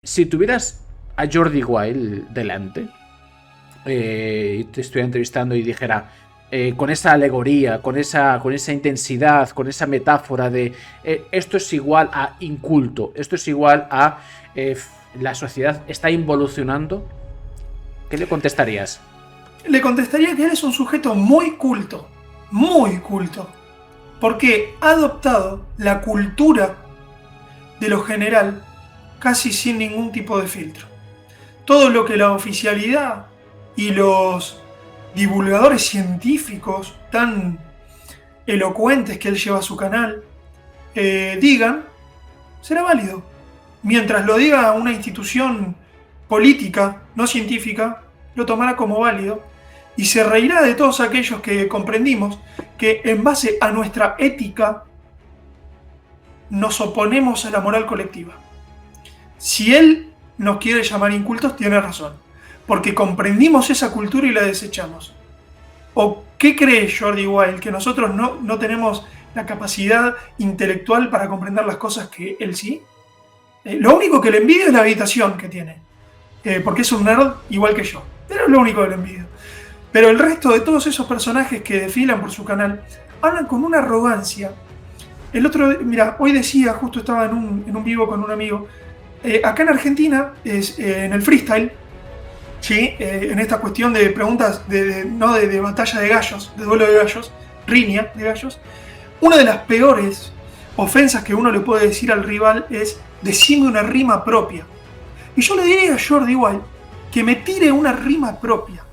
Si tuvieras a Jordi Wild delante, y te estuviera entrevistando y dijera, con esa alegoría, con esa intensidad, con esa metáfora de esto es igual a inculto, esto es igual a la sociedad está involucionando, ¿qué le contestarías? Le contestaría que él es un sujeto muy culto, porque ha adoptado la cultura de lo general casi sin ningún tipo de filtro. Todo lo que la oficialidad y los divulgadores científicos tan elocuentes que él lleva a su canal digan, será válido. Mientras lo diga una institución política, no científica, lo tomará como válido y se reirá de todos aquellos que comprendimos que en base a nuestra ética nos oponemos a la moral colectiva. Si él nos quiere llamar incultos, tiene razón, porque comprendimos esa cultura y la desechamos. ¿O qué cree Jordi Wild? ¿Que nosotros no tenemos la capacidad intelectual para comprender las cosas que él sí? Lo único que le envidio es la habitación que tiene, porque es un nerd igual que yo. Pero es lo único que le envidio. Pero el resto de todos esos personajes que desfilan por su canal hablan con una arrogancia. El otro, mira, hoy decía, justo estaba en un vivo con un amigo, acá en Argentina, en el freestyle, ¿sí? En esta cuestión de preguntas no de batalla de gallos, de duelo de gallos, riña de gallos, una de las peores ofensas que uno le puede decir al rival es decime una rima propia. Y yo le diría a Jordi Wild que me tire una rima propia,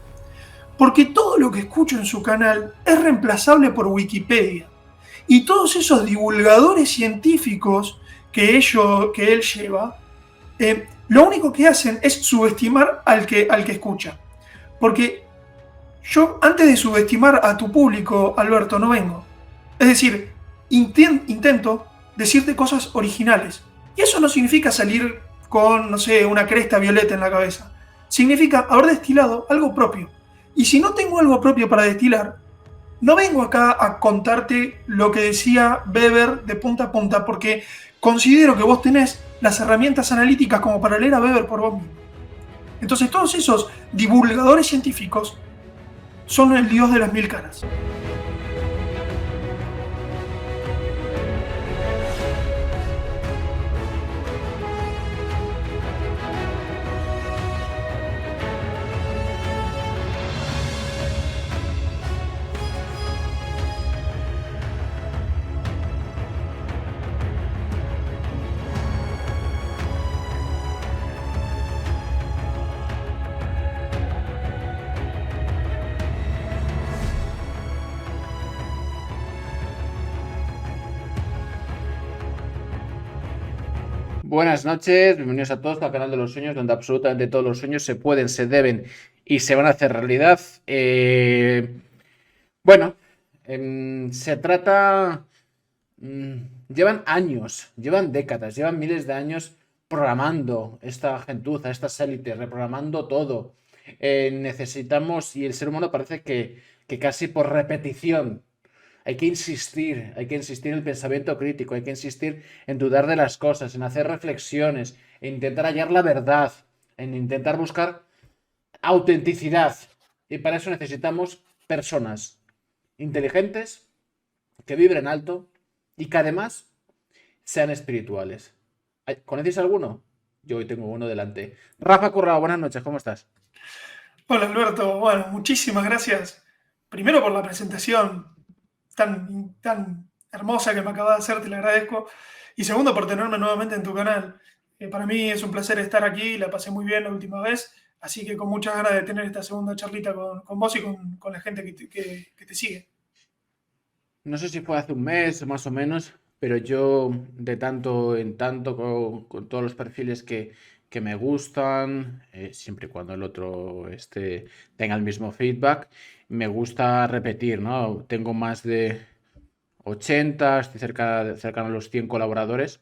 porque todo lo que escucho en su canal es reemplazable por Wikipedia. Y todos esos divulgadores científicos que él lleva, lo único que hacen es subestimar al que escucha. Porque yo, antes de subestimar a tu público, Alberto, no vengo. Es decir, intento decirte cosas originales. Y eso no significa salir con, no sé, una cresta violeta en la cabeza. Significa haber destilado algo propio. Y si no tengo algo propio para destilar, no vengo acá a contarte lo que decía Weber de punta a punta, porque considero que vos tenés las herramientas analíticas como para leer a Weber por vos mismo. Entonces todos esos divulgadores científicos son el dios de las mil caras. Buenas noches, bienvenidos a todos al canal de los sueños, donde absolutamente todos los sueños se pueden, se deben y se van a hacer realidad. Bueno, se trata... mm, llevan años, llevan décadas, llevan miles de años programando esta gentuza, estas élites, reprogramando todo. Necesitamos, y el ser humano parece que casi por repetición hay que insistir en el pensamiento crítico, hay que insistir en dudar de las cosas, en hacer reflexiones, en intentar hallar la verdad, en intentar buscar autenticidad. Y para eso necesitamos personas inteligentes, que vibren alto y que además sean espirituales. ¿Conocéis alguno? Yo hoy tengo uno delante. Rafa Currao, buenas noches, ¿cómo estás? Hola Alberto, bueno, muchísimas gracias. Primero por la presentación tan hermosa que me acabas de hacer, te la agradezco. Y segundo por tenerme nuevamente en tu canal. Para mí es un placer estar aquí, la pasé muy bien la última vez, así que con muchas ganas de tener esta segunda charlita con vos y con la gente que te sigue. No sé si fue hace un mes más o menos, pero yo de tanto en tanto con todos los perfiles que me gustan, siempre y cuando el otro tenga el mismo feedback, me gusta repetir, ¿no? Tengo más de 80, estoy cercano a los 100 colaboradores.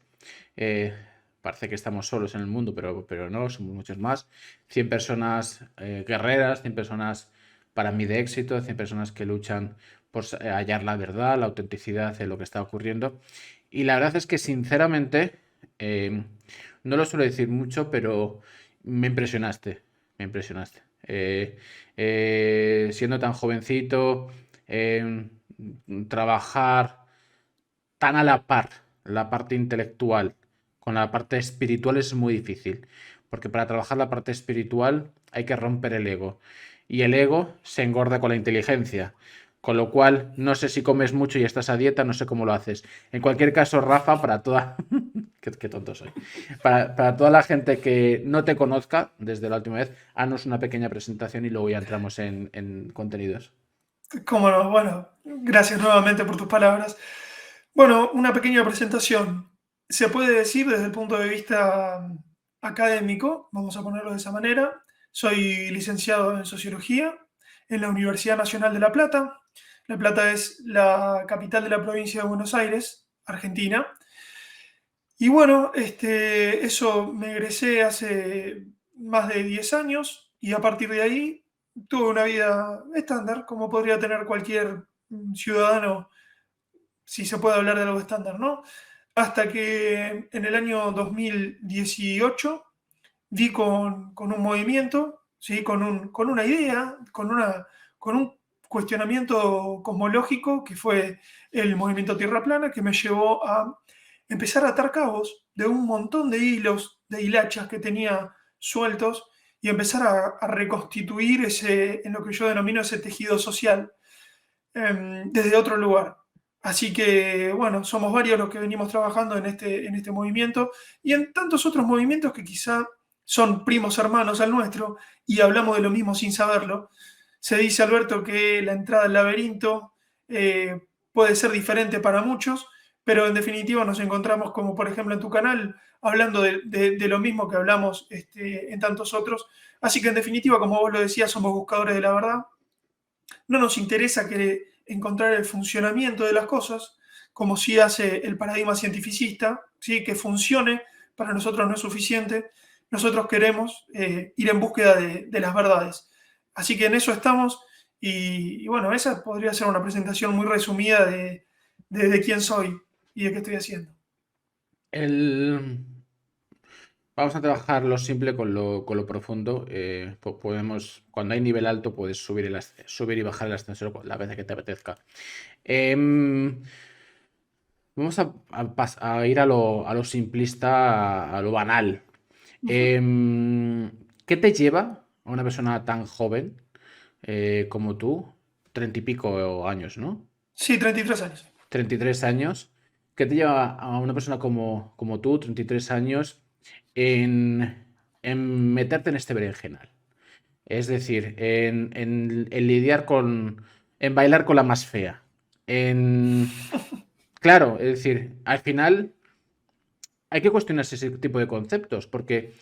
Eh, Parece que estamos solos en el mundo, pero no, somos muchos más. 100 personas guerreras, 100 personas para mí de éxito, 100 personas que luchan por hallar la verdad, la autenticidad de lo que está ocurriendo. Y la verdad es que, sinceramente, eh, No lo suelo decir mucho, pero me impresionaste. Me impresionaste. Siendo tan jovencito, eh, trabajar tan a la par la parte intelectual con la parte espiritual es muy difícil. Porque para trabajar la parte espiritual hay que romper el ego. Y el ego se engorda con la inteligencia. Con lo cual, no sé si comes mucho y estás a dieta, no sé cómo lo haces. En cualquier caso, Rafa, para toda... qué tonto soy. Para toda la gente que no te conozca desde la última vez, haznos una pequeña presentación y luego ya entramos en contenidos. Cómo no, bueno, gracias nuevamente por tus palabras. Bueno, una pequeña presentación. Se puede decir desde el punto de vista académico, vamos a ponerlo de esa manera. Soy licenciado en Sociología en la Universidad Nacional de La Plata. La Plata es la capital de la provincia de Buenos Aires, Argentina. Y bueno, eso me egresé hace más de 10 años y a partir de ahí tuve una vida estándar, como podría tener cualquier ciudadano, si se puede hablar de algo estándar, ¿no? Hasta que en el año 2018 di con un movimiento, ¿sí? Con una idea, con un cuestionamiento cosmológico que fue el movimiento Tierra Plana, que me llevó a empezar a atar cabos de un montón de hilos, de hilachas que tenía sueltos y empezar a reconstituir en lo que yo denomino ese tejido social desde otro lugar. Así que, bueno, somos varios los que venimos trabajando en este movimiento y en tantos otros movimientos que quizá son primos hermanos al nuestro y hablamos de lo mismo sin saberlo. Se dice, Alberto, que la entrada al laberinto puede ser diferente para muchos, pero en definitiva nos encontramos, como por ejemplo en tu canal, hablando de lo mismo que hablamos en tantos otros. Así que en definitiva, como vos lo decías, somos buscadores de la verdad. No nos interesa encontrar el funcionamiento de las cosas, como si hace el paradigma cientificista, ¿sí? Que funcione, para nosotros no es suficiente. Nosotros queremos ir en búsqueda de las verdades. Así que en eso estamos y bueno, esa podría ser una presentación muy resumida de quién soy y de qué estoy haciendo. El... Vamos a trabajar lo simple con lo profundo. Podemos, cuando hay nivel alto, puedes subir y bajar el ascensor la vez que te apetezca. Em, Vamos a ir a lo simplista, a lo banal. ¿Qué te lleva a una persona tan joven como tú? 30 y pico años, ¿no? Sí, 33 años. 33 años. ¿Qué te lleva a una persona como tú, 33 años, en, en meterte en este berenjenal? Es decir, en lidiar en bailar con la más fea. Claro, es decir, al final hay que cuestionarse ese tipo de conceptos, porque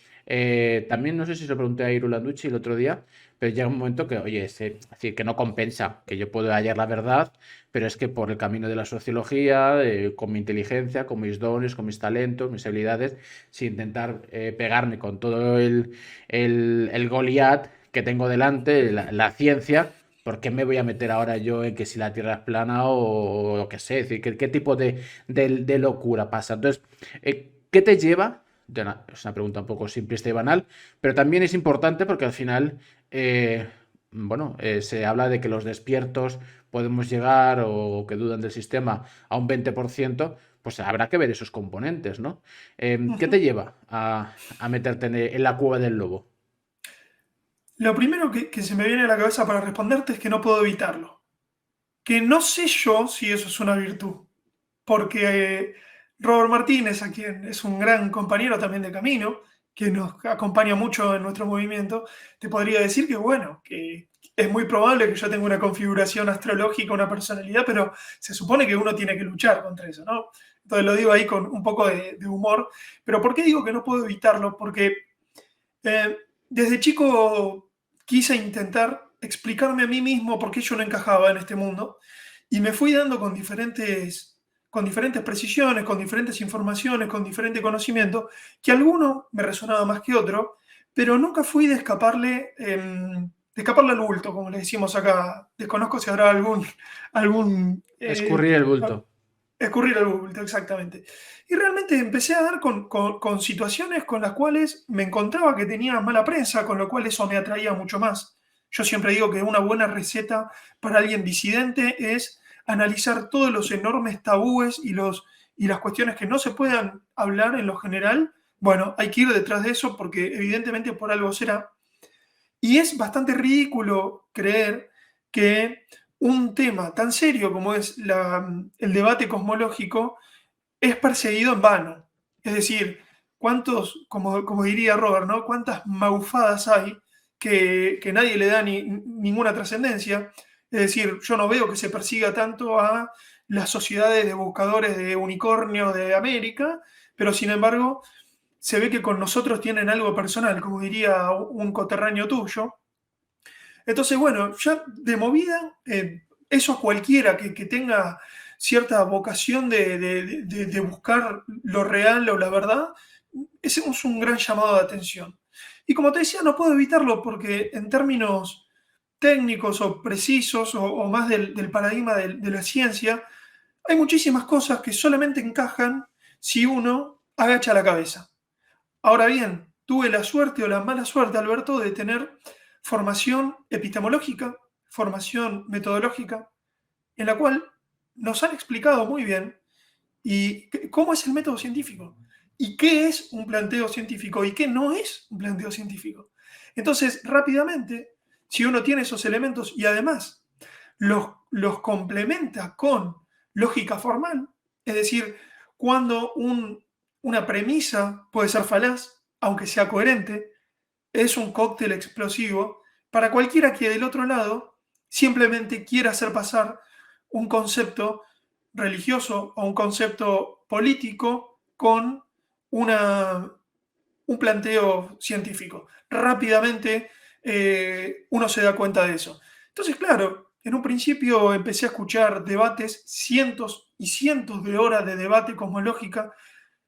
también no sé si se lo pregunté a Iru Landucci el otro día, pero llega un momento que, oye, es decir, que no compensa, que yo puedo hallar la verdad, pero es que por el camino de la sociología, con mi inteligencia, con mis dones, con mis talentos, mis habilidades, sin intentar pegarme con todo el Goliat que tengo delante, la ciencia. ¿Por qué me voy a meter ahora yo en que si la Tierra es plana o lo que sé? Es decir, ¿qué tipo de locura pasa? Entonces, ¿qué te lleva? Es una pregunta un poco simplista y banal, pero también es importante porque al final, bueno, se habla de que los despiertos podemos llegar o que dudan del sistema a un 20%, pues habrá que ver esos componentes, ¿no? ¿Qué te lleva a meterte en la cueva del lobo? Lo primero que se me viene a la cabeza para responderte es que no puedo evitarlo. Que no sé yo si eso es una virtud, porque Robert Martínez, a quien es un gran compañero también de camino, que nos acompaña mucho en nuestro movimiento, te podría decir que, bueno, que es muy probable que yo tenga una configuración astrológica, una personalidad, pero se supone que uno tiene que luchar contra eso, ¿no? Entonces lo digo ahí con un poco de humor. Pero ¿por qué digo que no puedo evitarlo? Porque desde chico quise intentar explicarme a mí mismo por qué yo no encajaba en este mundo y me fui dando con diferentes precisiones, con diferentes informaciones, con diferente conocimiento, que alguno me resonaba más que otro, pero nunca fui de escaparle al bulto, como le decimos acá. Desconozco si habrá algún Escurrir el bulto. Escurrir al bulto, exactamente. Y realmente empecé a dar con situaciones con las cuales me encontraba que tenía mala prensa, con lo cual eso me atraía mucho más. Yo siempre digo que una buena receta para alguien disidente es analizar todos los enormes tabúes y las cuestiones que no se puedan hablar en lo general. Bueno, hay que ir detrás de eso porque evidentemente por algo será. Y es bastante ridículo creer que un tema tan serio como es el debate cosmológico es perseguido en vano. Es decir, cuántos, como diría Robert, ¿no? Cuántas maufadas hay que nadie le da ninguna trascendencia. Es decir, yo no veo que se persiga tanto a las sociedades de buscadores de unicornios de América, pero sin embargo se ve que con nosotros tienen algo personal, como diría un coterráneo tuyo. Entonces, bueno, ya de movida, eso cualquiera que tenga cierta vocación de buscar lo real o la verdad, es un gran llamado de atención. Y como te decía, no puedo evitarlo porque en términos técnicos o precisos o más del paradigma de la ciencia, hay muchísimas cosas que solamente encajan si uno agacha la cabeza. Ahora bien, tuve la suerte o la mala suerte, Alberto, de tener formación epistemológica, formación metodológica, en la cual nos han explicado muy bien cómo es el método científico y qué es un planteo científico y qué no es un planteo científico. Entonces, rápidamente, si uno tiene esos elementos y además los complementa con lógica formal, es decir, cuando una premisa puede ser falaz, aunque sea coherente, es un cóctel explosivo para cualquiera que del otro lado simplemente quiera hacer pasar un concepto religioso o un concepto político con una, un planteo científico. Rápidamente uno se da cuenta de eso. Entonces, claro, en un principio empecé a escuchar debates, cientos y cientos de horas de debate cosmológica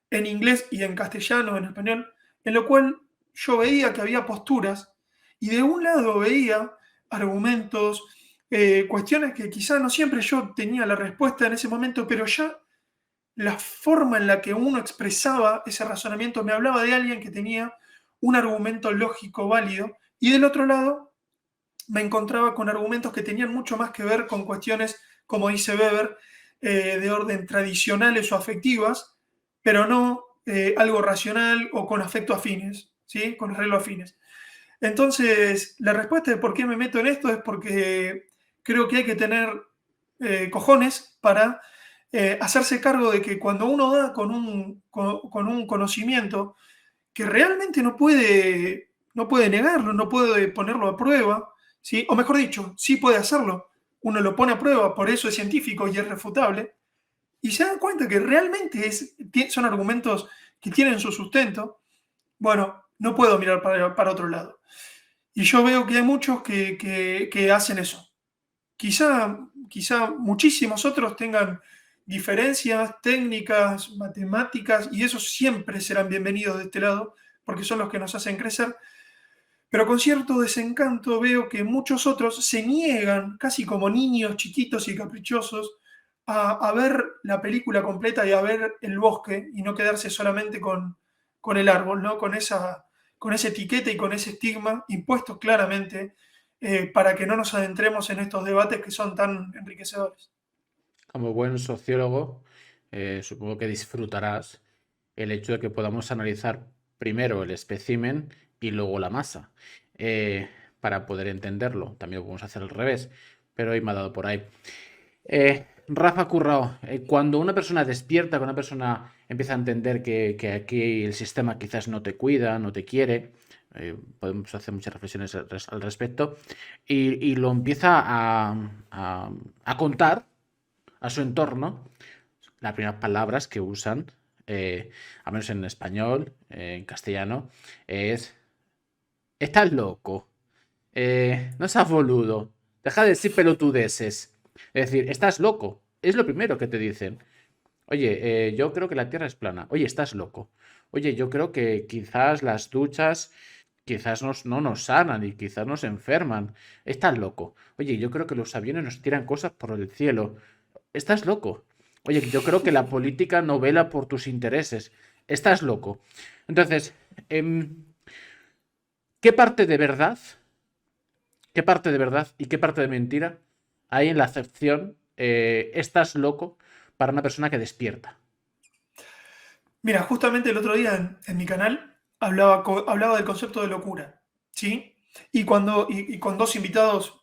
en inglés y en castellano, en español, en lo cual yo veía que había posturas y de un lado veía argumentos, cuestiones que quizá no siempre yo tenía la respuesta en ese momento, pero ya la forma en la que uno expresaba ese razonamiento me hablaba de alguien que tenía un argumento lógico válido y del otro lado me encontraba con argumentos que tenían mucho más que ver con cuestiones, como dice Weber, de orden tradicionales o afectivas, pero no algo racional o con afecto afines, ¿sí? Con arreglo afines. Entonces, la respuesta de por qué me meto en esto es porque creo que hay que tener cojones para hacerse cargo de que cuando uno da con un conocimiento que realmente no puede negarlo, no puede ponerlo a prueba, ¿sí? O mejor dicho, sí puede hacerlo. Uno lo pone a prueba, por eso es científico y es refutable, y se dan cuenta que realmente son argumentos que tienen su sustento. Bueno, no puedo mirar para otro lado. Y yo veo que hay muchos que hacen eso. Quizá muchísimos otros tengan diferencias técnicas, matemáticas, y esos siempre serán bienvenidos de este lado, porque son los que nos hacen crecer, pero con cierto desencanto veo que muchos otros se niegan, casi como niños chiquitos y caprichosos, a ver la película completa y a ver el bosque y no quedarse solamente con el árbol, ¿no? Con esa etiqueta y con ese estigma impuestos claramente para que no nos adentremos en estos debates que son tan enriquecedores. Como buen sociólogo, supongo que disfrutarás el hecho de que podamos analizar primero el espécimen y luego la masa, eh, para poder entenderlo. También lo podemos hacer al revés, pero hoy me ha dado por ahí. Rafa Currao, cuando una persona despierta, cuando una persona empieza a entender que aquí el sistema quizás no te cuida, no te quiere, podemos hacer muchas reflexiones al respecto, y lo empieza a contar a su entorno, las primeras palabras que usan, al menos en español, en castellano, es: estás loco, no seas boludo, deja de decir pelotudeces. Es decir, estás loco, es lo primero que te dicen. Oye, yo creo que la Tierra es plana. Oye, estás loco. Oye, yo creo que quizás las duchas quizás no nos sanan y quizás nos enferman. Estás loco. Oye, yo creo que los aviones nos tiran cosas por el cielo. Estás loco. Oye, yo creo que la política no vela por tus intereses. Estás loco. Entonces, ¿qué parte de verdad, qué parte de verdad y qué parte de mentira hay en la acepción estás loco para una persona que despierta? Mira, justamente el otro día en mi canal hablaba del concepto de locura, ¿sí? Y con dos invitados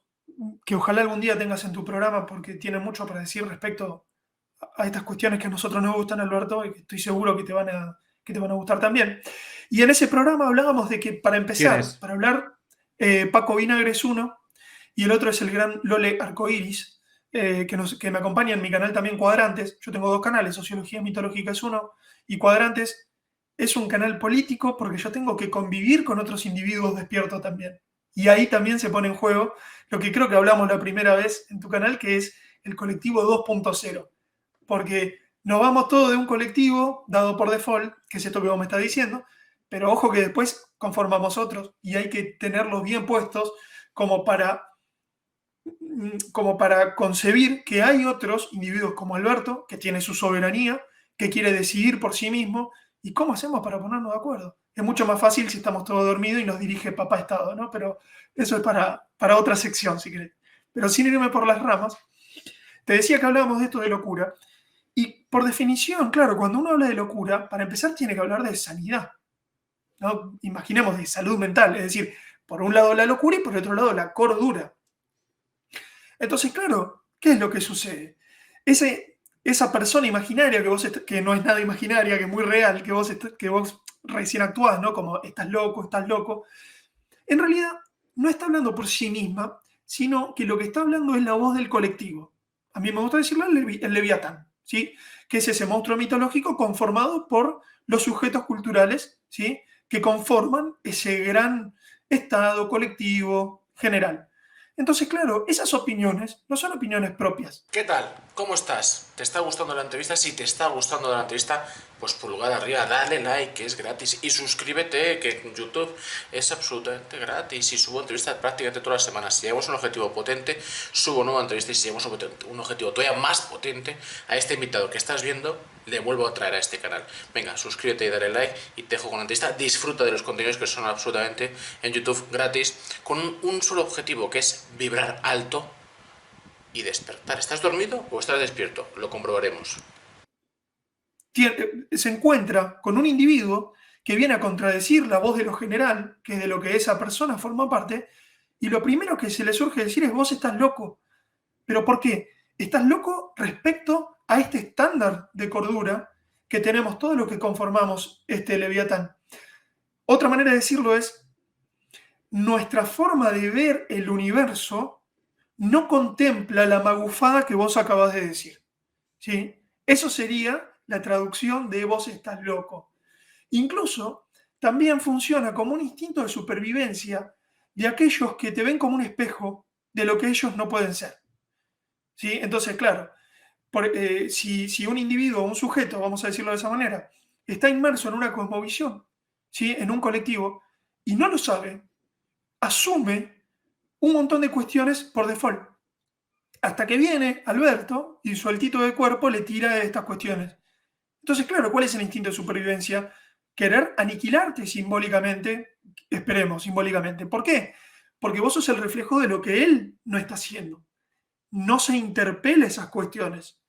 que ojalá algún día tengas en tu programa porque tienen mucho para decir respecto a estas cuestiones que a nosotros nos gustan, Alberto, y que estoy seguro que te van a gustar también. Y en ese programa hablábamos de que para ¿Quién empezar, es? para hablar, Paco Vinagre es uno y el otro es el gran Lole Arcoiris, que me acompaña en mi canal también Cuadrantes. Yo tengo dos canales, Sociología Mitológica es uno y Cuadrantes es un canal político porque yo tengo que convivir con otros individuos despiertos también. Y ahí también se pone en juego lo que creo que hablamos la primera vez en tu canal, que es el colectivo 2.0. Porque nos vamos todos de un colectivo dado por default, que es esto que vos me estás diciendo, pero ojo que después conformamos otros y hay que tenerlos bien puestos como para como para concebir que hay otros individuos como Alberto, que tiene su soberanía, que quiere decidir por sí mismo, y cómo hacemos para ponernos de acuerdo. Es mucho más fácil si estamos todos dormidos y nos dirige papá Estado, ¿no? Pero eso es para otra sección, si querés. Pero sin irme por las ramas, te decía que hablábamos de esto de locura, y por definición, claro, cuando uno habla de locura, para empezar tiene que hablar de sanidad, ¿no? Imaginemos de salud mental, es decir, por un lado la locura y por otro lado la cordura. Entonces, claro, ¿qué es lo que sucede? Esa persona imaginaria que no es nada imaginaria, que es muy real, que vos recién actuás, ¿no? Como estás loco, en realidad no está hablando por sí misma, sino que lo que está hablando es la voz del colectivo. A mí me gusta decirlo el Leviatán, ¿sí? Que es ese monstruo mitológico conformado por los sujetos culturales, ¿sí? Que conforman ese gran estado colectivo general. Entonces, claro, esas opiniones no son opiniones propias. ¿Qué tal? ¿Cómo estás? ¿Te está gustando la entrevista? Si te está gustando la entrevista, pues pulgar arriba, dale like, que es gratis. Y suscríbete, que en YouTube es absolutamente gratis. Y subo entrevistas prácticamente todas las semanas. Si llevamos un objetivo potente, subo nueva entrevista. Y si llevamos un objetivo todavía más potente, a este invitado que estás viendo, le vuelvo a traer a este canal. Venga, suscríbete y dale like. Y te dejo con la entrevista. Disfruta de los contenidos que son absolutamente en YouTube gratis. Con un solo objetivo, que es vibrar alto y despertar. ¿Estás dormido o estás despierto? Lo comprobaremos. Se encuentra con un individuo que viene a contradecir la voz de lo general, que es de lo que esa persona forma parte, y lo primero que se le surge decir es: vos estás loco. ¿Pero por qué? Estás loco respecto a este estándar de cordura que tenemos todos los que conformamos este Leviatán. Otra manera de decirlo es: nuestra forma de ver el universo no contempla la magufada que vos acabas de decir, ¿sí? Eso sería la traducción de vos estás loco. Incluso también funciona como un instinto de supervivencia de aquellos que te ven como un espejo de lo que ellos no pueden ser, ¿sí? Entonces, claro, si un individuo o un sujeto, vamos a decirlo de esa manera, está inmerso en una cosmovisión, ¿sí? En un colectivo, y no lo sabe, asume un montón de cuestiones por default. Hasta que viene Alberto y sueltito de cuerpo le tira estas cuestiones. Entonces, claro, ¿cuál es el instinto de supervivencia? Querer aniquilarte simbólicamente, esperemos, simbólicamente. ¿Por qué? Porque vos sos el reflejo de lo que él no está haciendo. No se interpela esas cuestiones.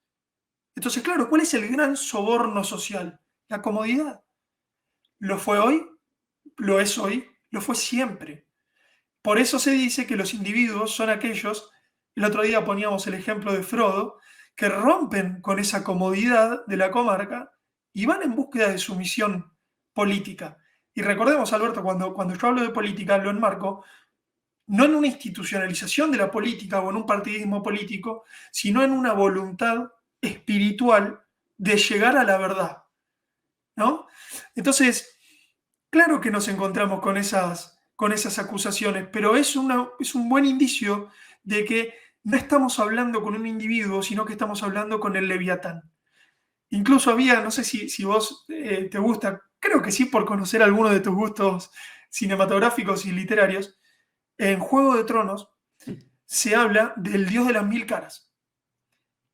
Entonces, claro, ¿cuál es el gran soborno social? La comodidad. Lo fue hoy, lo es hoy, lo fue siempre. Por eso se dice que los individuos son aquellos, el otro día poníamos el ejemplo de Frodo, que rompen con esa comodidad de la comarca y van en búsqueda de su misión política. Y recordemos, Alberto, cuando yo hablo de política, lo enmarco no en una institucionalización de la política o en un partidismo político, sino en una voluntad espiritual de llegar a la verdad, ¿no? Entonces, claro que nos encontramos con esas acusaciones, pero es un buen indicio de que no estamos hablando con un individuo, sino que estamos hablando con el Leviatán. Incluso había, no sé si vos te gusta, creo que sí, por conocer algunos de tus gustos cinematográficos y literarios, en Juego de Tronos se habla del dios de las mil caras.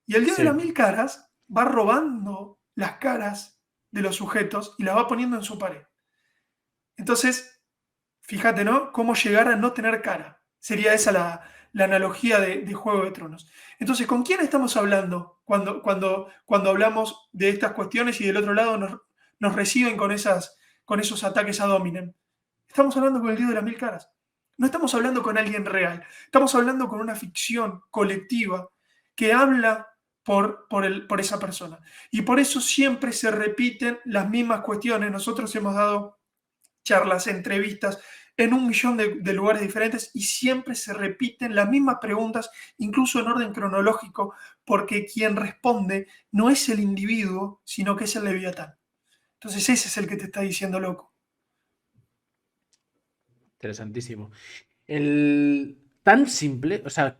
Y el dios de las Sí. mil caras va robando las caras de los sujetos y las va poniendo en su pared. Entonces, fíjate, ¿no? Cómo llegar a no tener cara. Sería esa la analogía de Juego de Tronos. Entonces, ¿con quién estamos hablando cuando hablamos de estas cuestiones y del otro lado nos reciben con esos ataques a dominem? Estamos hablando con el Dios de las mil caras. No estamos hablando con alguien real. Estamos hablando con una ficción colectiva que habla por esa persona. Y por eso siempre se repiten las mismas cuestiones. Nosotros hemos dado charlas, entrevistas en 1 millón de lugares diferentes y siempre se repiten las mismas preguntas, incluso en orden cronológico, porque quien responde no es el individuo, sino que es el leviatán. Entonces ese es el que te está diciendo loco. Interesantísimo. El tan simple, o sea,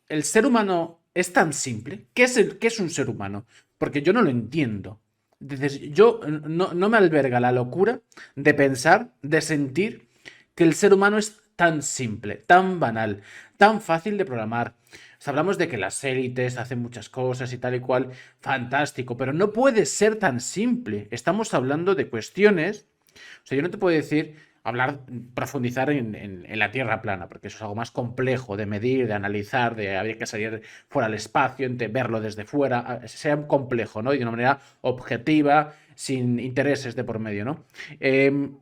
el ser humano es tan simple. ¿Qué es un ser humano? Porque yo no lo entiendo. Entonces, yo no me alberga la locura de pensar, de sentir que el ser humano es tan simple, tan banal, tan fácil de programar. O sea, hablamos de que las élites hacen muchas cosas y tal y cual, fantástico, pero no puede ser tan simple. Estamos hablando de cuestiones. O sea, yo no te puedo decir, profundizar en la Tierra plana, porque eso es algo más complejo de medir, de analizar, de habría que salir fuera al espacio, verlo desde fuera, sea complejo, ¿no? Y de una manera objetiva, sin intereses de por medio, ¿no?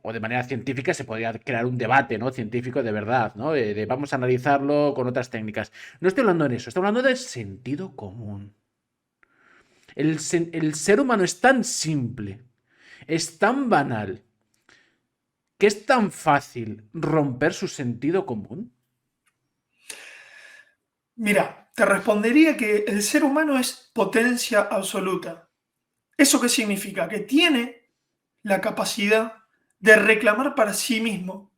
O de manera científica se podría crear un debate, ¿no? Científico de verdad, ¿no? Vamos a analizarlo con otras técnicas. No estoy hablando de eso, estoy hablando de sentido común. El ser humano es tan simple, es tan banal, que es tan fácil romper su sentido común. Mira, te respondería que el ser humano es potencia absoluta. ¿Eso qué significa? Que tiene la capacidad de reclamar para sí mismo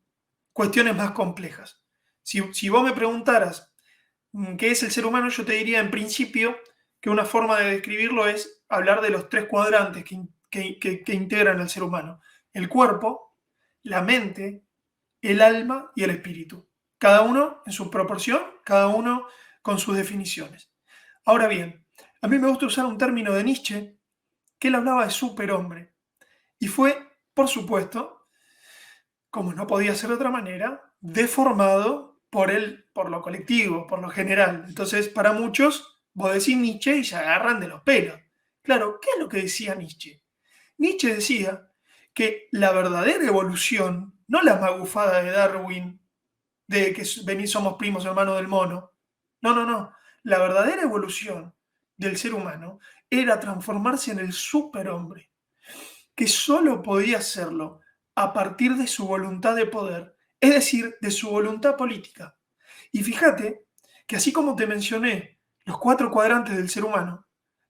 cuestiones más complejas. Si vos me preguntaras qué es el ser humano, yo te diría en principio que una forma de describirlo es hablar de los 3 cuadrantes que integran al ser humano. El cuerpo, la mente, el alma y el espíritu. Cada uno en su proporción, cada uno con sus definiciones. Ahora bien, a mí me gusta usar un término de Nietzsche que él hablaba de superhombre. Y fue, por supuesto, como no podía ser de otra manera, deformado por lo colectivo, por lo general. Entonces, para muchos, vos decís Nietzsche y se agarran de los pelos. Claro, ¿qué es lo que decía Nietzsche? Nietzsche decía que la verdadera evolución, no la magufada de Darwin, de que venís somos primos hermanos del mono. No, no, no. La verdadera evolución del ser humano era transformarse en el superhombre, que solo podía hacerlo a partir de su voluntad de poder, es decir, de su voluntad política. Y fíjate que así como te mencioné los 4 cuadrantes del ser humano,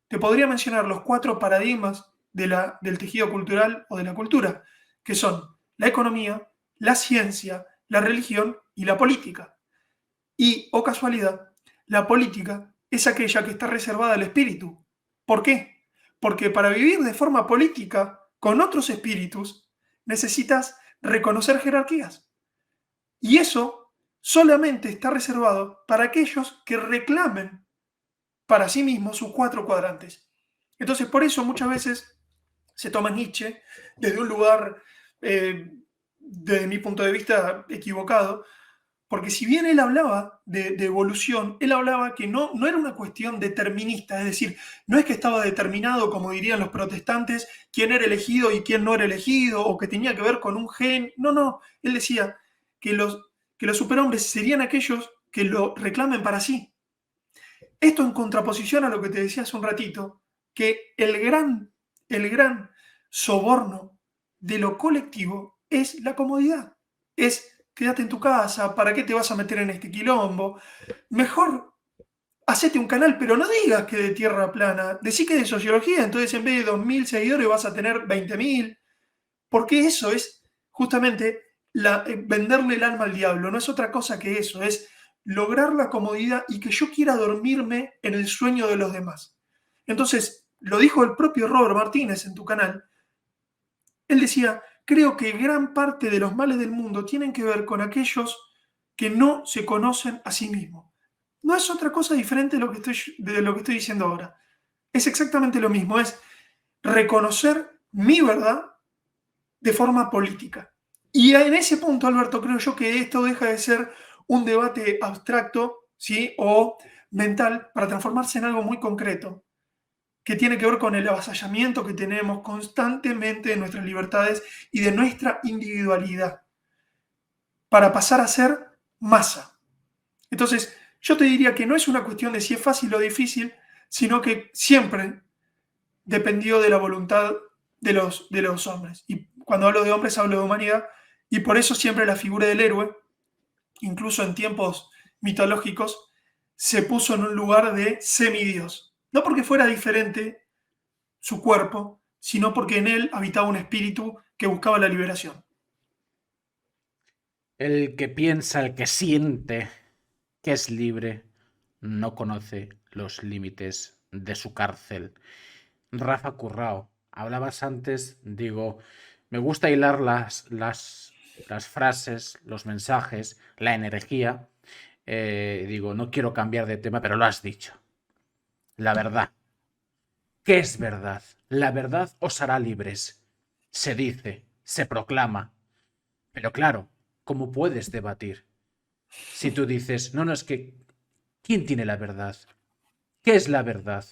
te podría mencionar los 4 paradigmas del tejido cultural o de la cultura, que son la economía, la ciencia, la religión y la política. Y, oh casualidad, la política es aquella que está reservada al espíritu. ¿Por qué? Porque para vivir de forma política con otros espíritus necesitas reconocer jerarquías. Y eso solamente está reservado para aquellos que reclamen para sí mismos sus 4 cuadrantes. Entonces, por eso muchas veces se toma Nietzsche desde un lugar, desde mi punto de vista, equivocado, porque si bien él hablaba de evolución, él hablaba que no era una cuestión determinista, es decir, no es que estaba determinado, como dirían los protestantes, quién era elegido y quién no era elegido, o que tenía que ver con un gen. No, no, él decía que los superhombres serían aquellos que lo reclamen para sí. Esto en contraposición a lo que te decía hace un ratito, que el gran soborno de lo colectivo es la comodidad. Es quédate en tu casa, ¿para qué te vas a meter en este quilombo? Mejor hacete un canal, pero no digas que de tierra plana, decí que de sociología, entonces en vez de 2.000 seguidores vas a tener 20.000, porque eso es justamente venderle el alma al diablo, no es otra cosa que eso, es lograr la comodidad y que yo quiera dormirme en el sueño de los demás. Entonces, lo dijo el propio Robert Martínez en tu canal, él decía, creo que gran parte de los males del mundo tienen que ver con aquellos que no se conocen a sí mismos. No es otra cosa diferente de lo que estoy diciendo ahora. es exactamente lo mismo, es reconocer mi verdad de forma política. Y en ese punto, Alberto, creo yo que esto deja de ser un debate abstracto, ¿sí? O mental, para transformarse en algo muy concreto, que tiene que ver con el avasallamiento que tenemos constantemente de nuestras libertades y de nuestra individualidad, para pasar a ser masa. Entonces, yo te diría que no es una cuestión de si es fácil o difícil, sino que siempre dependió de la voluntad de los hombres. Y cuando hablo de hombres, hablo de humanidad, y por eso siempre la figura del héroe, incluso en tiempos mitológicos, se puso en un lugar de semidios. No porque fuera diferente su cuerpo, sino porque en él habitaba un espíritu que buscaba la liberación. El que piensa, el que siente que es libre, no conoce los límites de su cárcel. Rafa Currao, hablabas antes, digo, me gusta hilar las frases, los mensajes, la energía. Digo, no quiero cambiar de tema, pero lo has dicho. La verdad. ¿Qué es verdad? La verdad os hará libres. Se dice, se proclama. Pero claro, ¿cómo puedes debatir? Si tú dices, no, no, es que, ¿quién tiene la verdad? ¿Qué es la verdad?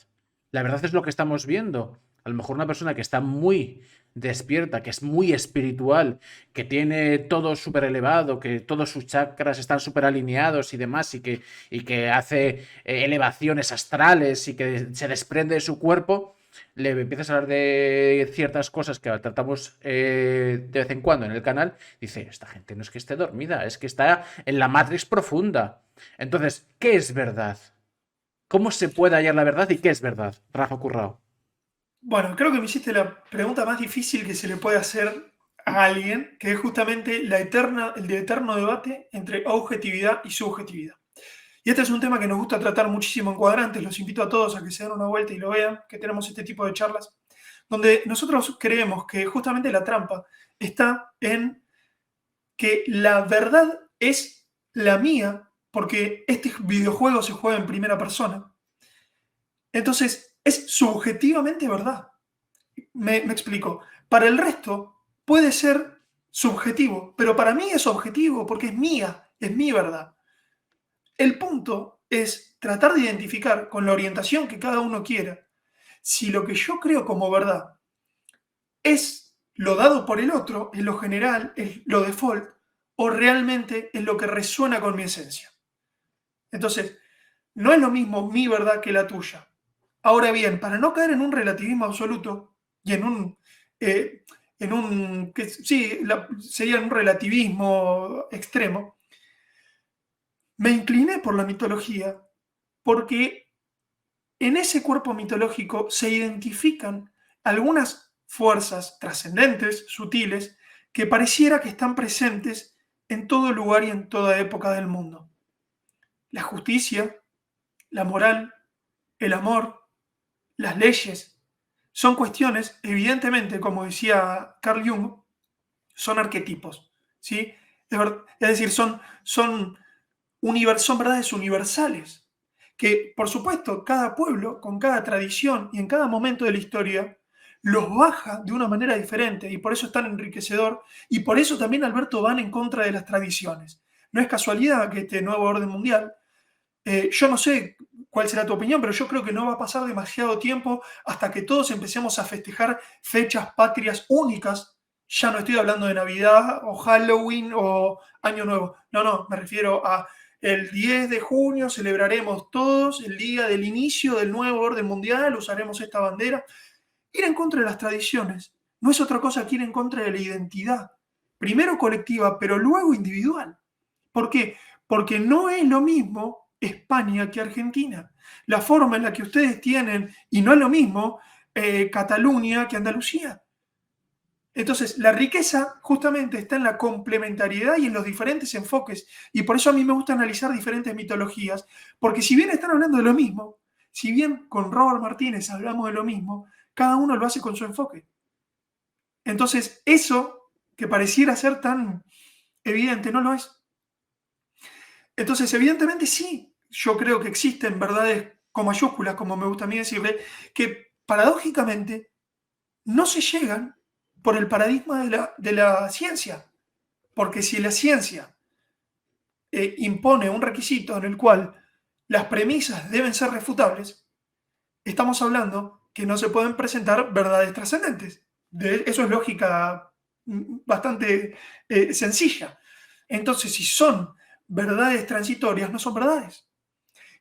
La verdad es lo que estamos viendo. A lo mejor una persona que está muy despierta, que es muy espiritual, que tiene todo súper elevado, que todos sus chakras están súper alineados y demás, y que hace elevaciones astrales y que se desprende de su cuerpo, le empiezas a hablar de ciertas cosas que tratamos de vez en cuando en el canal, dice, esta gente no es que esté dormida, es que está en la Matrix profunda. Entonces, ¿qué es verdad? ¿Cómo se puede hallar la verdad y qué es verdad? Rafa Currao. Bueno, creo que me hiciste la pregunta más difícil que se le puede hacer a alguien, que es justamente el eterno debate entre objetividad y subjetividad. Y este es un tema que nos gusta tratar muchísimo en Cuadrantes, los invito a todos a que se den una vuelta y lo vean, que tenemos este tipo de charlas, donde nosotros creemos que justamente la trampa está en que la verdad es la mía, porque este videojuego se juega en primera persona. Entonces, es subjetivamente verdad. Me explico. Para el resto puede ser subjetivo, pero para mí es objetivo porque es mía, es mi verdad. El punto es tratar de identificar con la orientación que cada uno quiera si lo que yo creo como verdad es lo dado por el otro, es lo general, es lo default, o realmente es lo que resuena con mi esencia. Entonces, no es lo mismo mi verdad que la tuya. Ahora bien, para no caer en un relativismo absoluto y sería un relativismo extremo, me incliné por la mitología porque en ese cuerpo mitológico se identifican algunas fuerzas trascendentes, sutiles, que pareciera que están presentes en todo lugar y en toda época del mundo. La justicia, la moral, el amor, las leyes, son cuestiones, evidentemente, como decía Carl Jung, son arquetipos, ¿sí? Es decir, son verdades universales, que por supuesto cada pueblo, con cada tradición y en cada momento de la historia, los baja de una manera diferente y por eso es tan enriquecedor y por eso también Alberto van en contra de las tradiciones. No es casualidad que este nuevo orden mundial, yo no sé cuál será tu opinión, pero yo creo que no va a pasar demasiado tiempo hasta que todos empecemos a festejar fechas patrias únicas. Ya no estoy hablando de Navidad o Halloween o Año Nuevo. No, no, me refiero a el 10 de junio celebraremos todos el día del inicio del nuevo orden mundial, usaremos esta bandera. Ir en contra de las tradiciones no es otra cosa que ir en contra de la identidad, primero colectiva, pero luego individual. ¿Por qué? Porque no es lo mismo España que Argentina. La forma en la que ustedes tienen, y no es lo mismo Cataluña que Andalucía. Entonces, la riqueza justamente está en la complementariedad y en los diferentes enfoques. Y por eso a mí me gusta analizar diferentes mitologías, porque si bien están hablando de lo mismo, si bien con Robert Martínez hablamos de lo mismo, cada uno lo hace con su enfoque. Entonces, eso que pareciera ser tan evidente, no lo es. Entonces, evidentemente sí, yo creo que existen verdades con mayúsculas, como me gusta a mí decirle, que paradójicamente no se llegan por el paradigma de la ciencia. Porque si la ciencia impone un requisito en el cual las premisas deben ser refutables, estamos hablando que no se pueden presentar verdades trascendentes. Eso es lógica bastante sencilla. Entonces, si son verdades transitorias, no son verdades.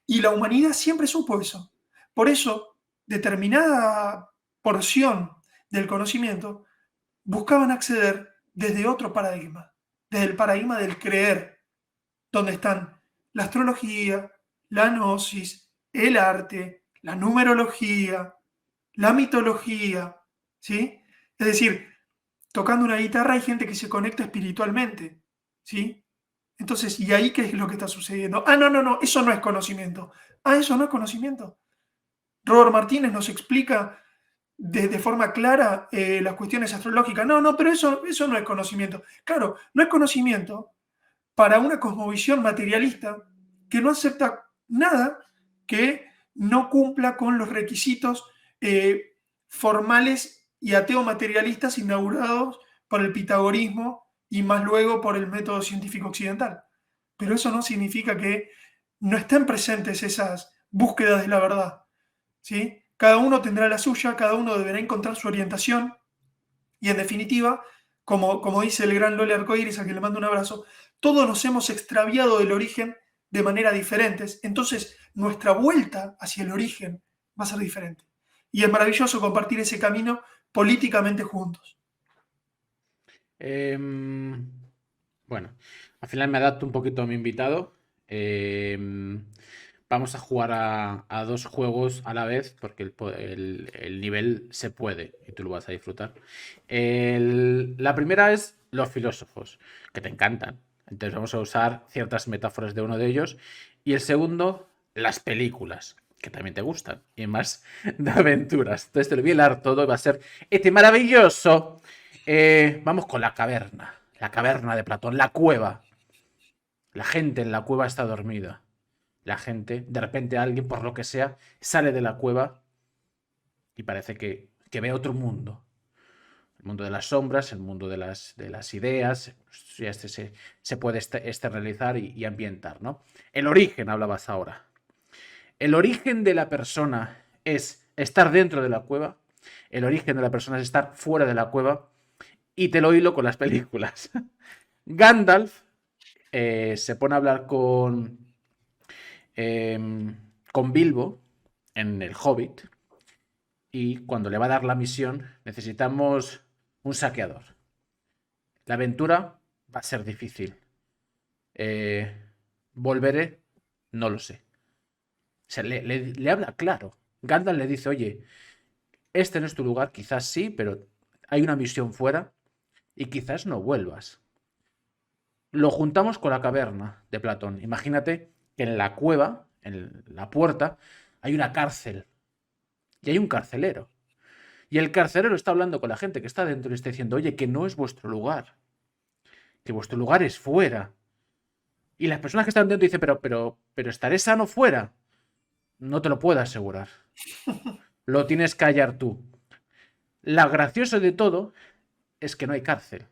Y la humanidad siempre supo eso. Por eso, determinada porción del conocimiento buscaban acceder desde otro paradigma, desde el paradigma del creer, donde están la astrología, la gnosis, el arte, la numerología, la mitología, ¿sí? Es decir, tocando una guitarra hay gente que se conecta espiritualmente, ¿sí? Entonces, ¿y ahí qué es lo que está sucediendo? Ah, no, no, no, eso no es conocimiento. Ah, eso no es conocimiento. Robert Martínez nos explica de forma clara las cuestiones astrológicas. No, no, pero eso no es conocimiento. Claro, no es conocimiento para una cosmovisión materialista que no acepta nada que no cumpla con los requisitos formales y ateo-materialistas inaugurados por el pitagorismo y más luego por el método científico occidental. Pero eso no significa que no estén presentes esas búsquedas de la verdad, ¿sí? Cada uno tendrá la suya, cada uno deberá encontrar su orientación y en definitiva, como dice el gran Lole Arcoiris, a quien le mando un abrazo, todos nos hemos extraviado del origen de manera diferentes, entonces nuestra vuelta hacia el origen va a ser diferente. Y es maravilloso compartir ese camino políticamente juntos. Bueno, al final me adapto un poquito a mi invitado. Vamos a jugar a dos juegos a la vez porque el nivel se puede y tú lo vas a disfrutar. La primera es los filósofos, que te encantan. Entonces vamos a usar ciertas metáforas de uno de ellos. Y el segundo, las películas, que también te gustan. Y más de aventuras. Entonces te lo voy a hilar todo y va a ser este maravilloso. Vamos con la caverna de Platón, la cueva. La gente en la cueva está dormida. La gente, de repente alguien, por lo que sea, sale de la cueva y parece que ve otro mundo. El mundo de las sombras, el mundo de las ideas. Ya se puede realizar y ambientar, ¿no? El origen, hablabas ahora. El origen de la persona es estar dentro de la cueva. El origen de la persona es estar fuera de la cueva. Y te lo hilo con las películas. Gandalf se pone a hablar con Bilbo en el Hobbit. Y cuando le va a dar la misión, necesitamos un saqueador. La aventura va a ser difícil. ¿Volveré? No lo sé. O sea, le habla claro. Gandalf le dice, oye, este no es tu lugar, quizás sí, pero hay una misión fuera y quizás no vuelvas. Lo juntamos con la caverna de Platón. Imagínate que en la cueva, en la puerta, hay una cárcel y hay un carcelero. Y el carcelero está hablando con la gente que está dentro y está diciendo, oye, que no es vuestro lugar, que vuestro lugar es fuera. Y las personas que están dentro dicen, pero ¿estaré sano fuera? No te lo puedo asegurar. Lo tienes que hallar tú. Lo gracioso de todo es que no hay cárcel.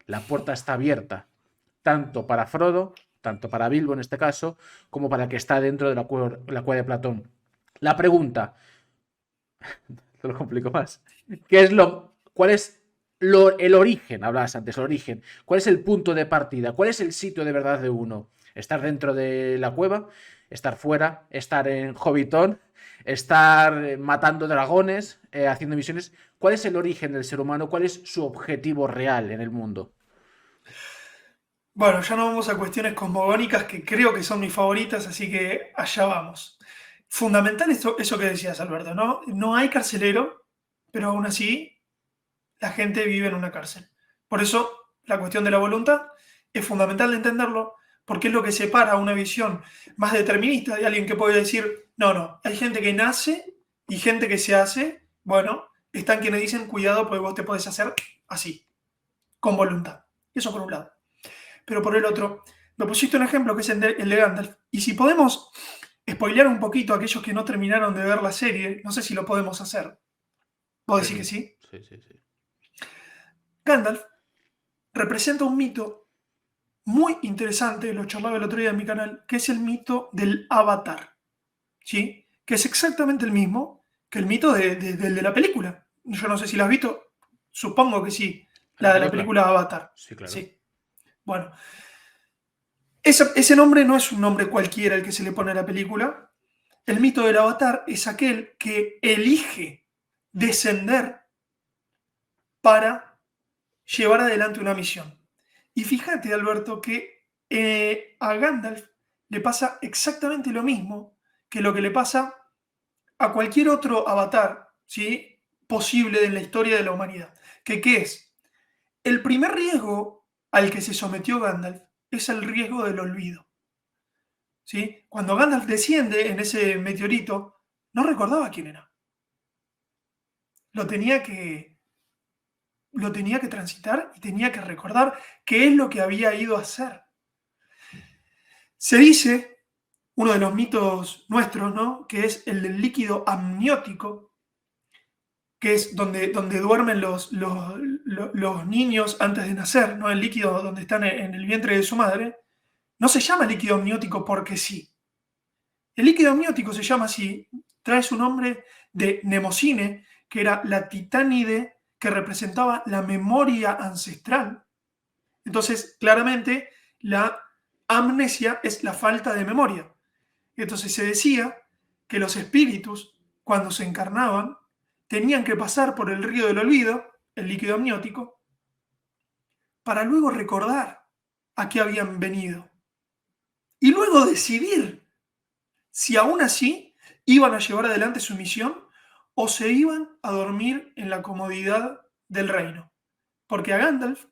La puerta está abierta, tanto para Frodo, tanto para Bilbo en este caso, como para el que está dentro de la cueva de Platón. La pregunta, te lo complico más, ¿cuál es el origen? Hablabas antes, el origen. ¿Cuál es el punto de partida? ¿Cuál es el sitio de verdad de uno? ¿Estar dentro de la cueva? ¿Estar fuera? ¿Estar en Hobbiton? ¿Estar matando dragones? ¿Haciendo misiones? ¿Cuál es el origen del ser humano? ¿Cuál es su objetivo real en el mundo? Bueno, ya no vamos a cuestiones cosmogónicas que creo que son mis favoritas, así que allá vamos. Fundamental eso que decías, Alberto, ¿no? No hay carcelero, pero aún así la gente vive en una cárcel. Por eso la cuestión de la voluntad es fundamental de entenderlo, porque es lo que separa una visión más determinista de alguien que puede decir, no, no, hay gente que nace y gente que se hace. Bueno, están quienes dicen, cuidado, porque vos te podés hacer así, con voluntad. Eso por un lado. Pero por el otro, me pusiste un ejemplo que es el de Gandalf. Y si podemos spoilear un poquito a aquellos que no terminaron de ver la serie. No sé si lo podemos hacer. ¿Vos decís que Sí, sí? sí, sí, sí. Gandalf representa un mito muy interesante, lo charlaba el otro día en mi canal, que es el mito del Avatar, ¿sí? Que es exactamente el mismo que el mito del de la película. Yo no sé si la has visto, supongo que sí, ¿La la de la película? película Avatar. Sí, claro. Sí. Bueno, ese nombre no es un nombre cualquiera el que se le pone a la película. El mito del Avatar es aquel que elige descender para llevar adelante una misión. Y fíjate, Alberto, que a Gandalf le pasa exactamente lo mismo que lo que le pasa a cualquier otro avatar, ¿sí? Posible en la historia de la humanidad. ¿Que qué es? El primer riesgo al que se sometió Gandalf es el riesgo del olvido, ¿sí? Cuando Gandalf desciende en ese meteorito, no recordaba quién era. Lo tenía que, lo tenía que transitar y tenía que recordar qué es lo que había ido a hacer. Se dice, uno de los mitos nuestros, ¿no? Que es el del líquido amniótico, que es donde duermen los niños antes de nacer, ¿no? El líquido donde están en el vientre de su madre, no se llama líquido amniótico porque sí. El líquido amniótico se llama así, trae su nombre de mnemosine, que era la titánide que representaba la memoria ancestral. Entonces, claramente, la amnesia es la falta de memoria. Entonces se decía que los espíritus, cuando se encarnaban, tenían que pasar por el río del olvido, el líquido amniótico, para luego recordar a qué habían venido. Y luego decidir si aún así iban a llevar adelante su misión o se iban a dormir en la comodidad del reino. Porque a Gandalf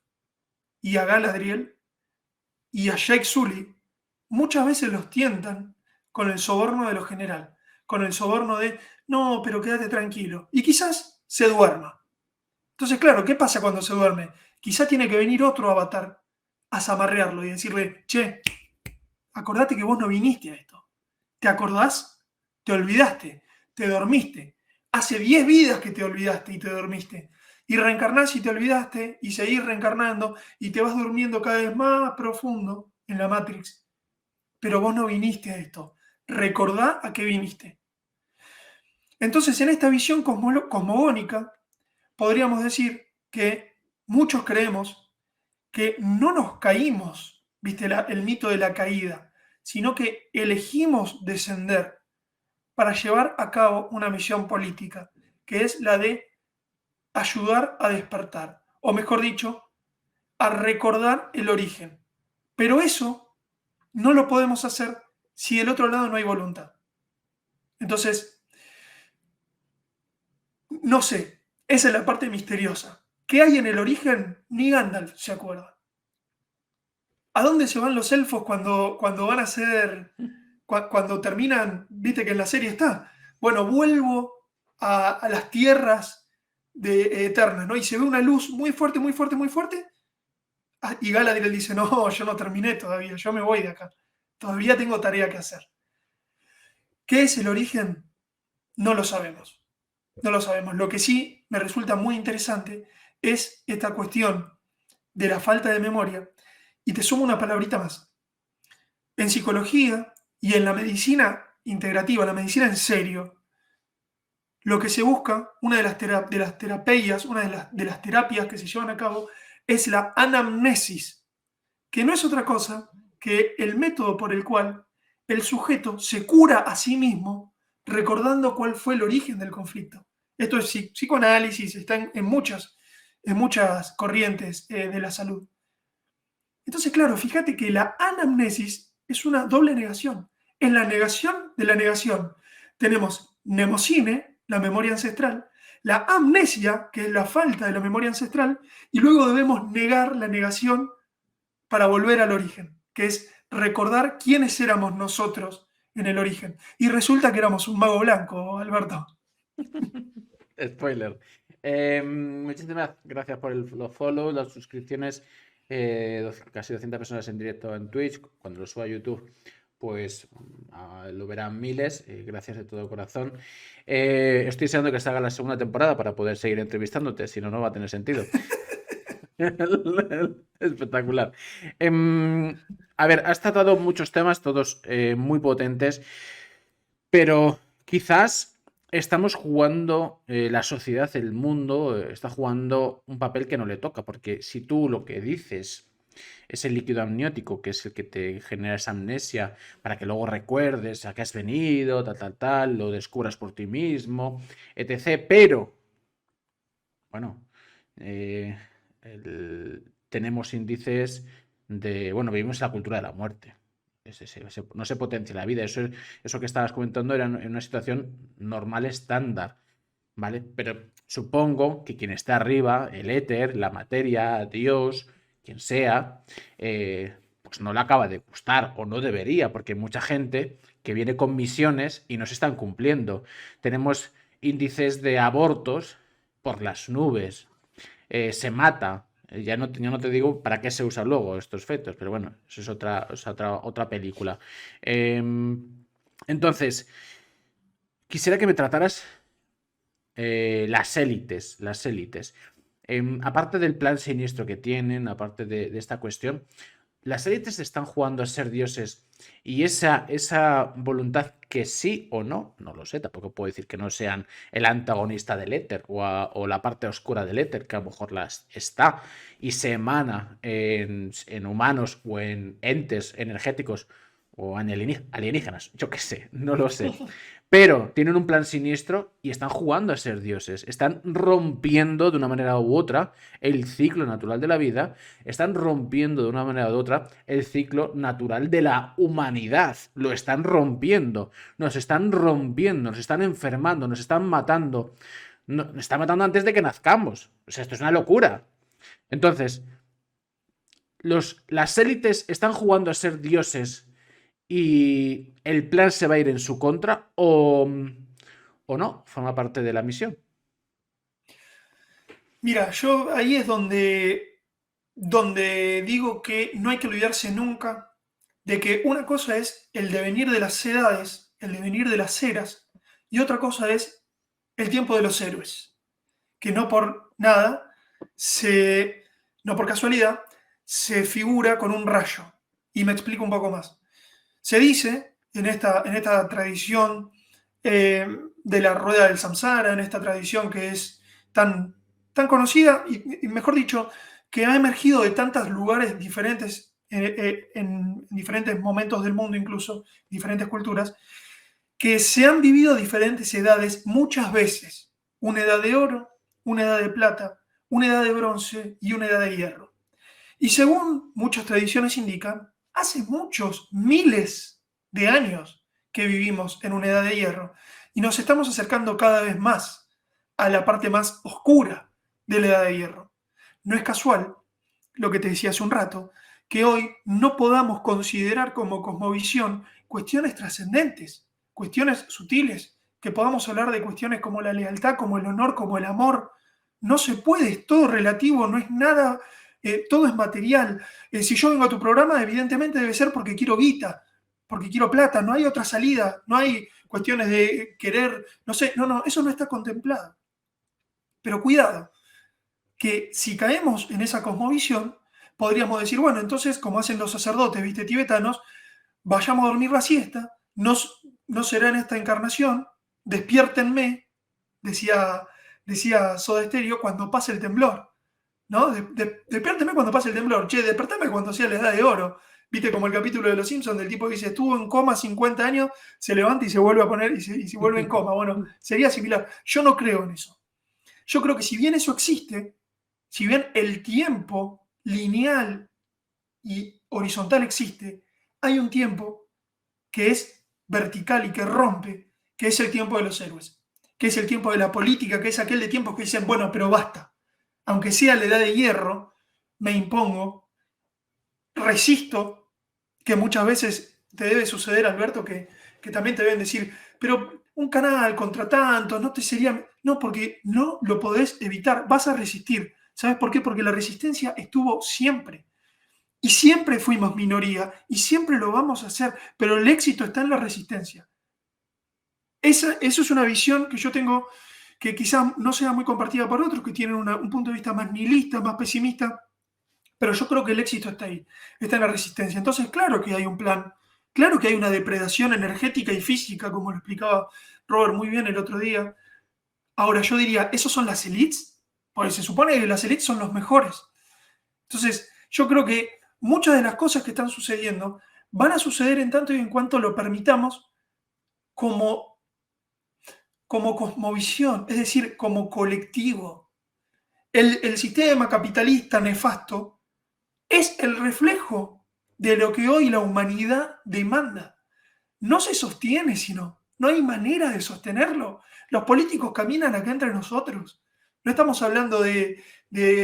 y a Galadriel y a Jake Sully muchas veces los tientan con el soborno de lo general, con el soborno de, no, pero quédate tranquilo. Y quizás se duerma. Entonces, claro, ¿qué pasa cuando se duerme? Quizá tiene que venir otro avatar a zamarrearlo y decirle, che, acordate que vos no viniste a esto. ¿Te acordás? Te olvidaste, te dormiste. Hace 10 vidas que te olvidaste y te dormiste. Y reencarnás y te olvidaste y seguís reencarnando y te vas durmiendo cada vez más profundo en la Matrix. Pero vos no viniste a esto. Recordá a qué viniste. Entonces, en esta visión cosmogónica, podríamos decir que muchos creemos que no nos caímos, viste, el mito de la caída, sino que elegimos descender para llevar a cabo una misión política, que es la de ayudar a despertar, o mejor dicho, a recordar el origen. Pero eso no lo podemos hacer si del otro lado no hay voluntad. Entonces, no sé, esa es la parte misteriosa. ¿Qué hay en el origen? Ni Gandalf se acuerda. ¿A dónde se van los elfos cuando van a ser, cuando terminan, viste que en la serie está? Bueno, vuelvo a las tierras eternas, ¿no? Y se ve una luz muy fuerte, muy fuerte, muy fuerte. Y Galadriel dice, no, yo no terminé todavía, yo me voy de acá. Todavía tengo tarea que hacer. ¿Qué es el origen? No lo sabemos. No lo sabemos. Lo que sí me resulta muy interesante es esta cuestión de la falta de memoria. Y te sumo una palabrita más. En psicología y en la medicina integrativa, la medicina en serio, lo que se busca, una de las terapias, una de las terapias que se llevan a cabo, es la anamnesis, que no es otra cosa que el método por el cual el sujeto se cura a sí mismo recordando cuál fue el origen del conflicto. Esto es psicoanálisis, está en muchas corrientes de la salud. Entonces, claro, fíjate que la anamnesis es una doble negación. En la negación de la negación tenemos mnemosine, la memoria ancestral, la amnesia, que es la falta de la memoria ancestral, y luego debemos negar la negación para volver al origen, que es recordar quiénes éramos nosotros en el origen. Y resulta que éramos un mago blanco, Alberto. Spoiler. Muchísimas gracias por los follows, las suscripciones. Casi 200 personas en directo en Twitch. Cuando lo suba a YouTube, pues lo verán miles, gracias de todo corazón. Estoy deseando que salga la segunda temporada para poder seguir entrevistándote, si no, no va a tener sentido. Espectacular. A ver, has tratado muchos temas, todos muy potentes, pero quizás estamos jugando, la sociedad, el mundo, está jugando un papel que no le toca, porque si tú lo que dices es el líquido amniótico, que es el que te genera esa amnesia para que luego recuerdes a qué has venido, tal, lo descubras por ti mismo, etc. Pero, bueno, eh, tenemos índices de, bueno, vivimos en la cultura de la muerte. No se potencia la vida. Eso que estabas comentando era en una situación normal, estándar, ¿vale? Pero supongo que quien está arriba, el éter, la materia, Dios, quien sea, pues no le acaba de gustar o no debería, porque hay mucha gente que viene con misiones y no se están cumpliendo. Tenemos índices de abortos por las nubes, se mata. Ya no te digo para qué se usa luego estos fetos, pero bueno, eso es otra película. Entonces, quisiera que me trataras las élites, las élites. Aparte del plan siniestro que tienen, aparte de esta cuestión, las élites están jugando a ser dioses y esa voluntad que sí o no, no lo sé, tampoco puedo decir que no sean el antagonista del éter o la parte oscura del éter, que a lo mejor las está y se emana en humanos o en entes energéticos o en alienígenas, yo qué sé, no lo sé. Pero tienen un plan siniestro y están jugando a ser dioses. Están rompiendo de una manera u otra el ciclo natural de la vida. Están rompiendo de una manera u otra el ciclo natural de la humanidad. Lo están rompiendo. Nos están rompiendo, nos están enfermando, nos están matando. Nos están matando antes de que nazcamos. O sea, esto es una locura. Entonces, las élites están jugando a ser dioses y el plan se va a ir en su contra o no, forma parte de la misión. Mira, yo ahí es donde digo que no hay que olvidarse nunca de que una cosa es el devenir de las edades, el devenir de las eras, y otra cosa es el tiempo de los héroes, que no por nada, no por casualidad, se figura con un rayo. Y me explico un poco más. Se dice en esta tradición de la rueda del samsara, en esta tradición que es tan conocida y mejor dicho, que ha emergido de tantos lugares diferentes, en diferentes momentos del mundo incluso, diferentes culturas, que se han vivido diferentes edades muchas veces. Una edad de oro, una edad de plata, una edad de bronce y una edad de hierro. Y según muchas tradiciones indican, hace muchos miles de años que vivimos en una edad de hierro y nos estamos acercando cada vez más a la parte más oscura de la edad de hierro. No es casual, lo que te decía hace un rato, que hoy no podamos considerar como cosmovisión cuestiones trascendentes, cuestiones sutiles, que podamos hablar de cuestiones como la lealtad, como el honor, como el amor. No se puede, es todo relativo, no es nada, todo es material. Si yo vengo a tu programa, evidentemente debe ser porque quiero guita, porque quiero plata, no hay otra salida, no hay cuestiones de querer, no sé, no, eso no está contemplado. Pero cuidado, que si caemos en esa cosmovisión, podríamos decir, bueno, entonces, como hacen los sacerdotes, viste, tibetanos, vayamos a dormir la siesta, no será en esta encarnación, despiértenme, decía Soda Stereo, cuando pase el temblor, ¿no? Despiértenme cuando pase el temblor, che, despertame cuando sea la edad de oro. Viste como el capítulo de Los Simpsons del tipo que dice, estuvo en coma 50 años, se levanta y se vuelve a poner, y se vuelve en coma. Bueno, sería similar. Yo no creo en eso. Yo creo que si bien eso existe, si bien el tiempo lineal y horizontal existe, hay un tiempo que es vertical y que rompe, que es el tiempo de los héroes, que es el tiempo de la política, que es aquel de tiempos que dicen, bueno, pero basta. Aunque sea la edad de hierro, me impongo, resisto, que muchas veces te debe suceder, Alberto, que también te deben decir, pero un canal contra tantos, no te sería... No, porque no lo podés evitar, vas a resistir. ¿Sabes por qué? Porque la resistencia estuvo siempre. Y siempre fuimos minoría y siempre lo vamos a hacer, pero el éxito está en la resistencia. Eso es una visión que yo tengo que quizás no sea muy compartida por otros que tienen un punto de vista más nihilista, más pesimista, pero yo creo que el éxito está ahí, está en la resistencia. Entonces, claro que hay un plan, claro que hay una depredación energética y física, como lo explicaba Robert muy bien el otro día. Ahora, yo diría, ¿esos son las elites? Porque se supone que las elites son los mejores. Entonces, yo creo que muchas de las cosas que están sucediendo van a suceder en tanto y en cuanto lo permitamos como, como cosmovisión, es decir, como colectivo. El sistema capitalista nefasto es el reflejo de lo que hoy la humanidad demanda. No se sostiene, sino, no hay manera de sostenerlo. Los políticos caminan acá entre nosotros. No estamos hablando de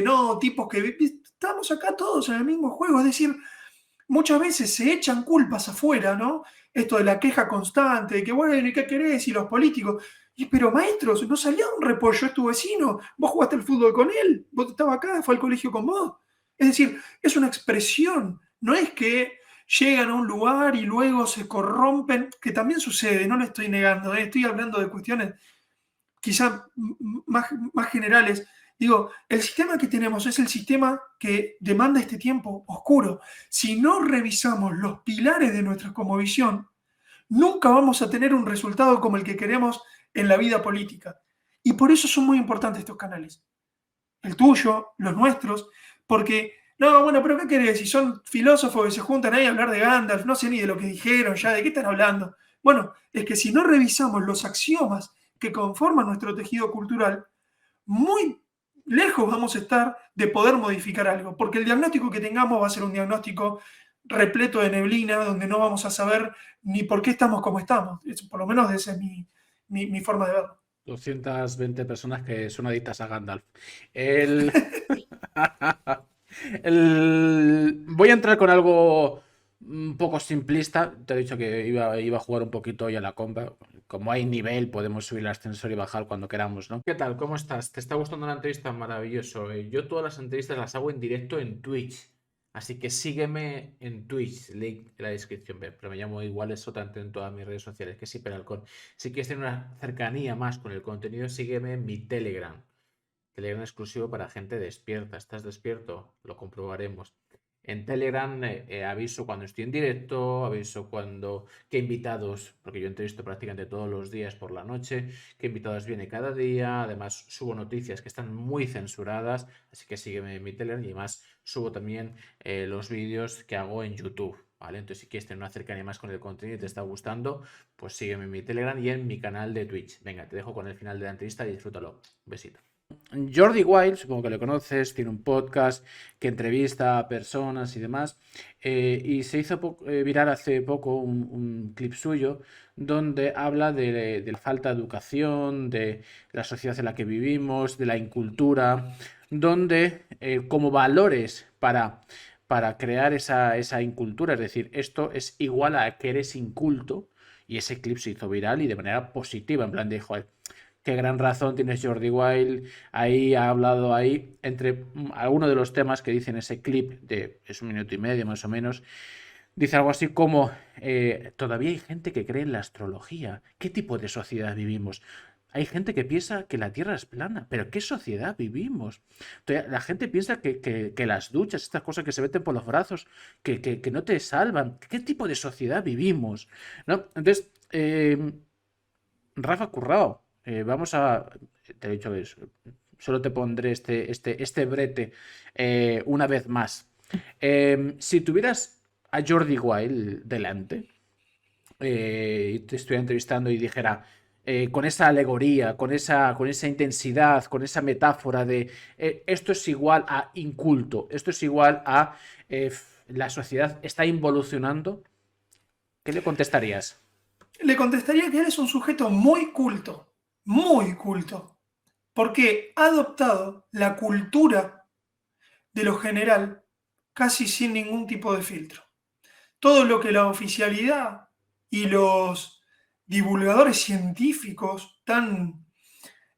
no, tipos que estamos acá todos en el mismo juego. Es decir, muchas veces se echan culpas afuera, ¿no? Esto de la queja constante, de que bueno, ¿y qué querés? Y los políticos. Pero maestros, no salió un repollo, es tu vecino, vos jugaste el fútbol con él, vos estabas acá, fue al colegio con vos. Es decir, es una expresión, no es que llegan a un lugar y luego se corrompen, que también sucede, no lo estoy negando, estoy hablando de cuestiones quizás más generales. Digo, el sistema que tenemos es el sistema que demanda este tiempo oscuro. Si no revisamos los pilares de nuestra cosmovisión, nunca vamos a tener un resultado como el que queremos en la vida política. Y por eso son muy importantes estos canales. El tuyo, los nuestros, porque, no, bueno, pero ¿qué querés? Si son filósofos que se juntan ahí a hablar de Gandalf, no sé ni de lo que dijeron ya, ¿de qué están hablando? Bueno, es que si no revisamos los axiomas que conforman nuestro tejido cultural, muy lejos vamos a estar de poder modificar algo, porque el diagnóstico que tengamos va a ser un diagnóstico repleto de neblina, donde no vamos a saber ni por qué estamos como estamos. Por lo menos esa es mi forma de verlo. 220 personas que son adictas a Gandalf. El... Voy a entrar con algo un poco simplista. Te he dicho que iba a jugar un poquito hoy a la compra. Como hay nivel, podemos subir el ascensor y bajar cuando queramos, ¿no? ¿Qué tal? ¿Cómo estás? ¿Te está gustando la entrevista? Maravilloso. Yo todas las entrevistas las hago en directo en Twitch. Así que sígueme en Twitch, link en la descripción. Pero me llamo igual eso tanto en todas mis redes sociales, que es Hiperalcón. Si quieres tener una cercanía más con el contenido, sígueme en mi Telegram. Telegram exclusivo para gente despierta. ¿Estás despierto? Lo comprobaremos. En Telegram aviso cuando estoy en directo, aviso cuando qué invitados, porque yo entrevisto prácticamente todos los días por la noche, qué invitados viene cada día. Además subo noticias que están muy censuradas, así que sígueme en mi Telegram y además subo también los vídeos que hago en YouTube. ¿Vale? Entonces, si quieres tener una cercanía más con el contenido y te está gustando, pues sígueme en mi Telegram y en mi canal de Twitch. Venga, te dejo con el final de la entrevista y disfrútalo. Un besito. Jordi Wild, supongo que lo conoces, tiene un podcast que entrevista a personas y demás, y se hizo viral hace poco un clip suyo donde habla de la falta de educación, de la sociedad en la que vivimos, de la incultura, donde como valores para crear esa incultura, es decir, esto es igual a que eres inculto, y ese clip se hizo viral y de manera positiva, en plan de, joder, qué gran razón tienes Jordi Wild. Ahí ha hablado ahí entre algunos de los temas que dice en ese clip de es 1 minuto y medio más o menos. Dice algo así como todavía hay gente que cree en la astrología. ¿Qué tipo de sociedad vivimos? Hay gente que piensa que la Tierra es plana, pero ¿qué sociedad vivimos? La gente piensa que las duchas, estas cosas que se meten por los brazos, que no te salvan. ¿Qué tipo de sociedad vivimos? ¿No? Entonces, Rafa Currao, vamos a. Te he dicho eso. Solo te pondré este brete una vez más. Si tuvieras a Jordi Wild delante y te estuviera entrevistando y dijera con esa alegoría, con esa intensidad, con esa metáfora de esto es igual a inculto, esto es igual a la sociedad está involucionando, ¿qué le contestarías? Le contestaría que él es un sujeto muy culto, porque ha adoptado la cultura de lo general casi sin ningún tipo de filtro. Todo lo que la oficialidad y los divulgadores científicos tan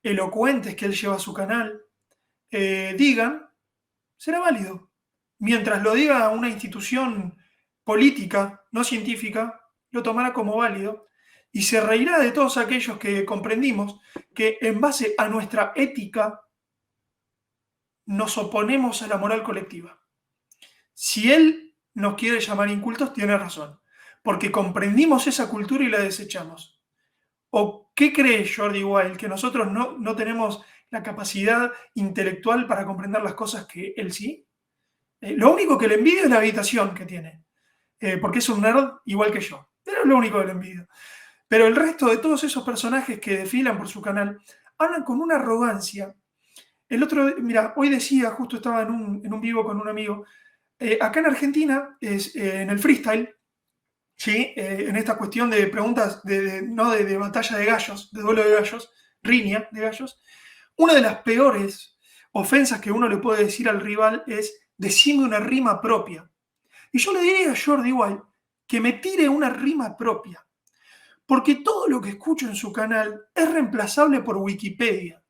elocuentes que él lleva a su canal digan, será válido. mientras lo diga una institución política, no científica, lo tomará como válido y se reirá de todos aquellos que comprendimos que en base a nuestra ética nos oponemos a la moral colectiva. Si él nos quiere llamar incultos, tiene razón, porque comprendimos esa cultura y la desechamos. ¿O qué cree Jordi Wild? ¿Que nosotros no tenemos la capacidad intelectual para comprender las cosas que él sí? Lo único que le envidio es la habitación que tiene, porque es un nerd igual que yo. Pero es lo único que le envidio. Pero el resto de todos esos personajes que desfilan por su canal hablan con una arrogancia. El otro, mira, hoy decía, justo estaba en un vivo con un amigo, acá en Argentina, en el freestyle, ¿sí? En esta cuestión de preguntas no de batalla de gallos, de duelo de gallos, riña de gallos, una de las peores ofensas que uno le puede decir al rival es decime una rima propia. Y yo le diría a Jordi Wild que me tire una rima propia, porque todo lo que escucho en su canal es reemplazable por Wikipedia.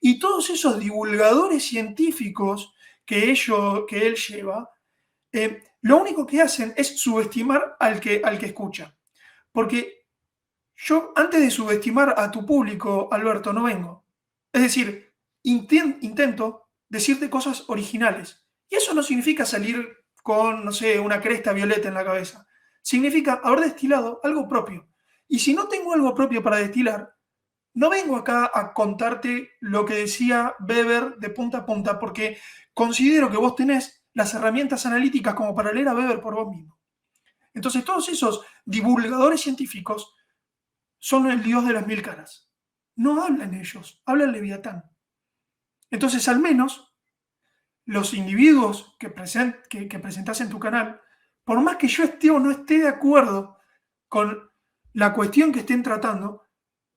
Y todos esos divulgadores científicos que él lleva, lo único que hacen es subestimar al que escucha. Porque yo, antes de subestimar a tu público, Alberto, no vengo. Es decir, intento decirte cosas originales. Y eso no significa salir con, no sé, una cresta violeta en la cabeza. Significa haber destilado algo propio. Y si no tengo algo propio para destilar, no vengo acá a contarte lo que decía Weber de punta a punta, porque considero que vos tenés las herramientas analíticas como para leer a Weber por vos mismo. Entonces, todos esos divulgadores científicos son el dios de las mil caras. No hablan ellos, habla el Leviatán. Entonces, al menos, los individuos que presentás en tu canal, por más que yo esté o no esté de acuerdo con la cuestión que estén tratando,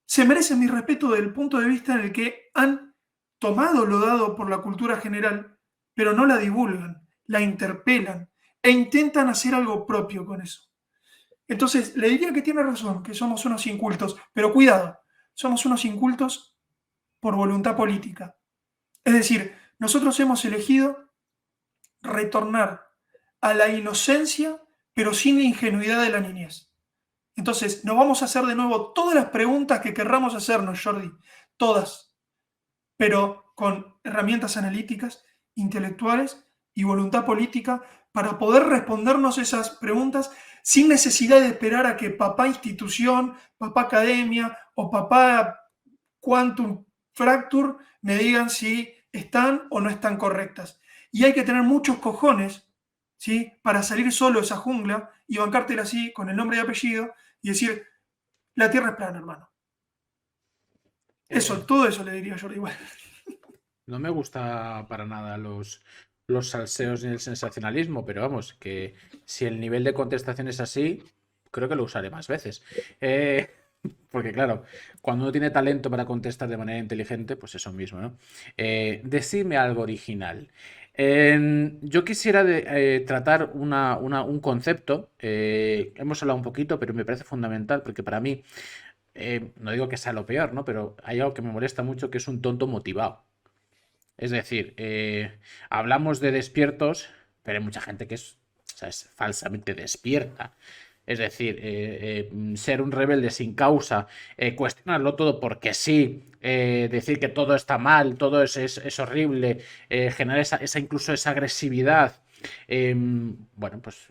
se merecen mi respeto desde el punto de vista en el que han tomado lo dado por la cultura general, pero no la divulgan, la interpelan e intentan hacer algo propio con eso. Entonces, le diría que tiene razón, que somos unos incultos, pero cuidado, somos unos incultos por voluntad política. Es decir, nosotros hemos elegido retornar a la inocencia, pero sin la ingenuidad de la niñez. Entonces, nos vamos a hacer de nuevo todas las preguntas que querramos hacernos, Jordi, todas, pero con herramientas analíticas, intelectuales y voluntad política para poder respondernos esas preguntas sin necesidad de esperar a que papá institución, papá academia o papá quantum fracture me digan si están o no están correctas. Y hay que tener muchos cojones, ¿sí? Para salir solo de esa jungla y bancártela así con el nombre y apellido y decir, la Tierra es plana, hermano. Eso, todo eso le diría yo igual. No me gusta para nada los salseos ni el sensacionalismo, pero vamos, que si el nivel de contestación es así, creo que lo usaré más veces. Porque claro, cuando uno tiene talento para contestar de manera inteligente, pues eso mismo, ¿no? Decime algo original. Yo quisiera tratar un concepto, hemos hablado un poquito, pero me parece fundamental porque para mí, no digo que sea lo peor, ¿no? Pero hay algo que me molesta mucho que es un tonto motivado. Es decir, hablamos de despiertos, pero hay mucha gente que es, o sea, es falsamente despierta. Es decir, ser un rebelde sin causa, cuestionarlo todo porque sí, decir que todo está mal, todo es horrible, generar incluso esa agresividad. Bueno, pues,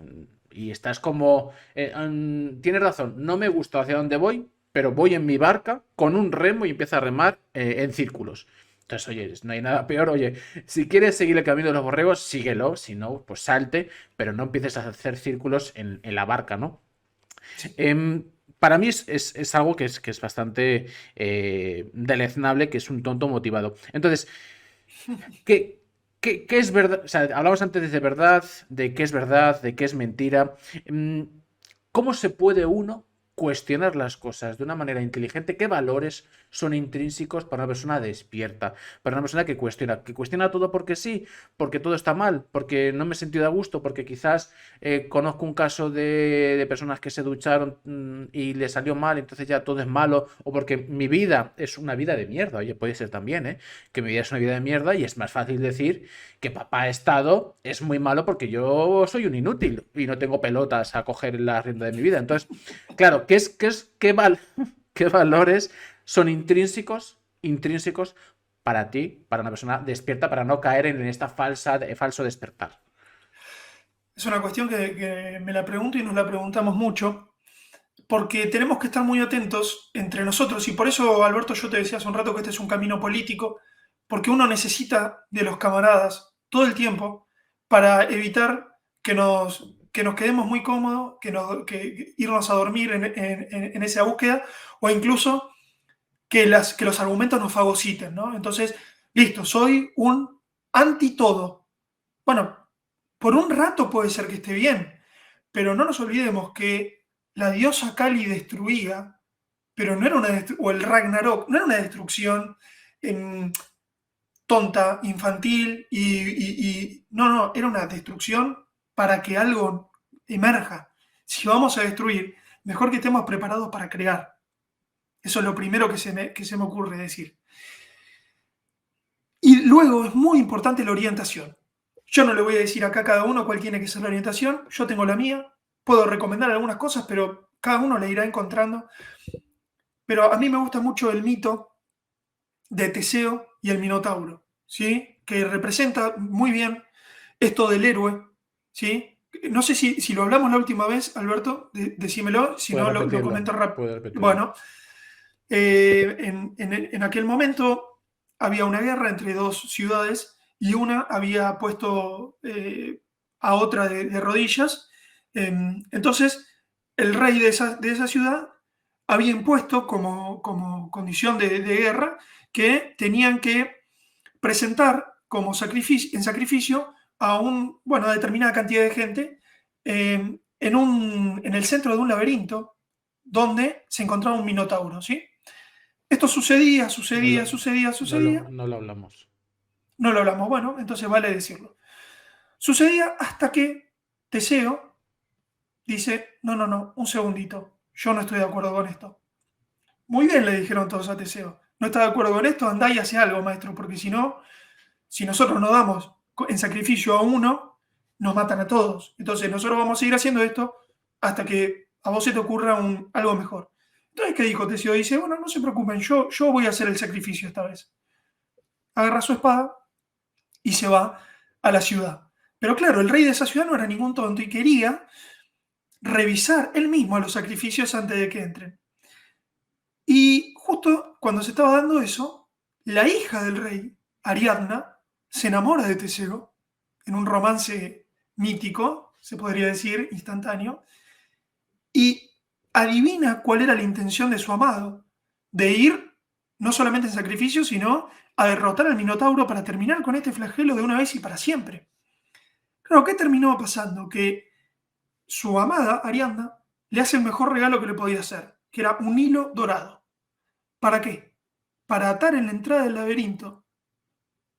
y estás como, tienes razón, no me gusta hacia dónde voy, pero voy en mi barca con un remo y empiezo a remar en círculos. Entonces, oye, no hay nada peor. Oye, si quieres seguir el camino de los borregos, síguelo. Si no, pues salte, pero no empieces a hacer círculos en la barca, ¿no? Para mí es algo que es bastante deleznable, que es un tonto motivado. Entonces, ¿qué es verdad? O sea, hablamos antes de verdad, de qué es verdad, de qué es mentira. ¿Cómo se puede uno cuestionar las cosas de una manera inteligente, qué valores son intrínsecos para una persona despierta, para una persona que cuestiona todo porque sí, porque todo está mal, porque no me he sentido a gusto, porque quizás conozco un caso de personas que se ducharon y le salió mal, entonces ya todo es malo, o porque mi vida es una vida de mierda, oye, puede ser también, ¿eh? Que mi vida es una vida de mierda y es más fácil decir que papá Estado es muy malo porque yo soy un inútil y no tengo pelotas a coger la rienda de mi vida. Entonces, claro, qué valores son intrínsecos para ti, para una persona despierta, para no caer en esta falso despertar? Es una cuestión que me la pregunto y nos la preguntamos mucho, porque tenemos que estar muy atentos entre nosotros, y por eso, Alberto, yo te decía hace un rato que este es un camino político, porque uno necesita de los camaradas todo el tiempo para evitar que nos quedemos muy cómodos, que irnos a dormir en esa búsqueda, o incluso que los argumentos nos fagociten, ¿no? Entonces, listo, soy un anti todo. Bueno, por un rato puede ser que esté bien, pero no nos olvidemos que la diosa Kali destruía, pero no era o el Ragnarok, no era una destrucción em, tonta, infantil, no, era una destrucción para que algo emerja. Si vamos a destruir, mejor que estemos preparados para crear. Eso es lo primero que se me ocurre decir. Y luego es muy importante la orientación. Yo no le voy a decir acá a cada uno cuál tiene que ser la orientación, yo tengo la mía, puedo recomendar algunas cosas, pero cada uno la irá encontrando. Pero a mí me gusta mucho el mito de Teseo y el Minotauro, ¿sí? Que representa muy bien esto del héroe, ¿sí? No sé si lo hablamos la última vez, Alberto, decímelo, si Puedes no lo repetirlo, comento rápido. puedes repetirlo. Bueno, en aquel momento había una guerra entre dos ciudades y una había puesto a otra de rodillas. Entonces, el rey de esa ciudad había impuesto como condición de guerra que tenían que presentar en sacrificio a determinada cantidad de gente en el centro de un laberinto donde se encontraba un minotauro, ¿sí? Esto sucedía, No sucedía, lo, sucedía, sucedía. no lo hablamos. No lo hablamos, bueno, entonces vale decirlo. Sucedía hasta que Teseo dice, no, no, no, un segundito, yo no estoy de acuerdo con esto. Muy bien, le dijeron todos a Teseo. No está de acuerdo con esto, andá y hace algo, maestro, porque si no, si nosotros no damos en sacrificio a uno, nos matan a todos. Entonces nosotros vamos a seguir haciendo esto hasta que a vos se te ocurra algo mejor. Entonces, ¿qué dijo Teseo? Dice, bueno, no se preocupen, yo voy a hacer el sacrificio esta vez. Agarra su espada y se va a la ciudad. Pero claro, el rey de esa ciudad no era ningún tonto y quería revisar él mismo a los sacrificios antes de que entren. Y justo cuando se estaba dando eso, la hija del rey, Ariadna, se enamora de Teseo en un romance mítico, se podría decir, instantáneo, y adivina cuál era la intención de su amado, de ir no solamente en sacrificio, sino a derrotar al Minotauro para terminar con este flagelo de una vez y para siempre. Claro, ¿qué terminó pasando? Que su amada, Ariadna, le hace el mejor regalo que le podía hacer, que era un hilo dorado. ¿Para qué? Para atar en la entrada del laberinto,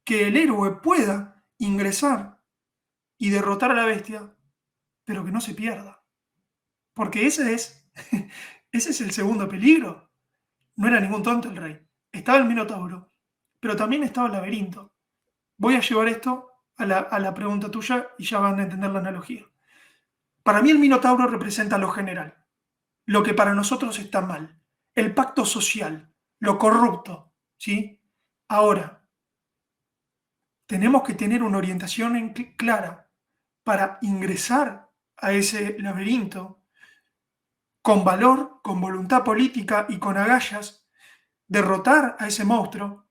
que el héroe pueda ingresar y derrotar a la bestia, pero que no se pierda. Porque ese es el segundo peligro. No era ningún tonto el rey. Estaba el Minotauro, pero también estaba el laberinto. Voy a llevar esto a la pregunta tuya y ya van a entender la analogía. Para mí el Minotauro representa lo general, lo que para nosotros está mal, el pacto social, lo corrupto, ¿sí? Ahora, tenemos que tener una orientación clara para ingresar a ese laberinto con valor, con voluntad política y con agallas, derrotar a ese monstruo,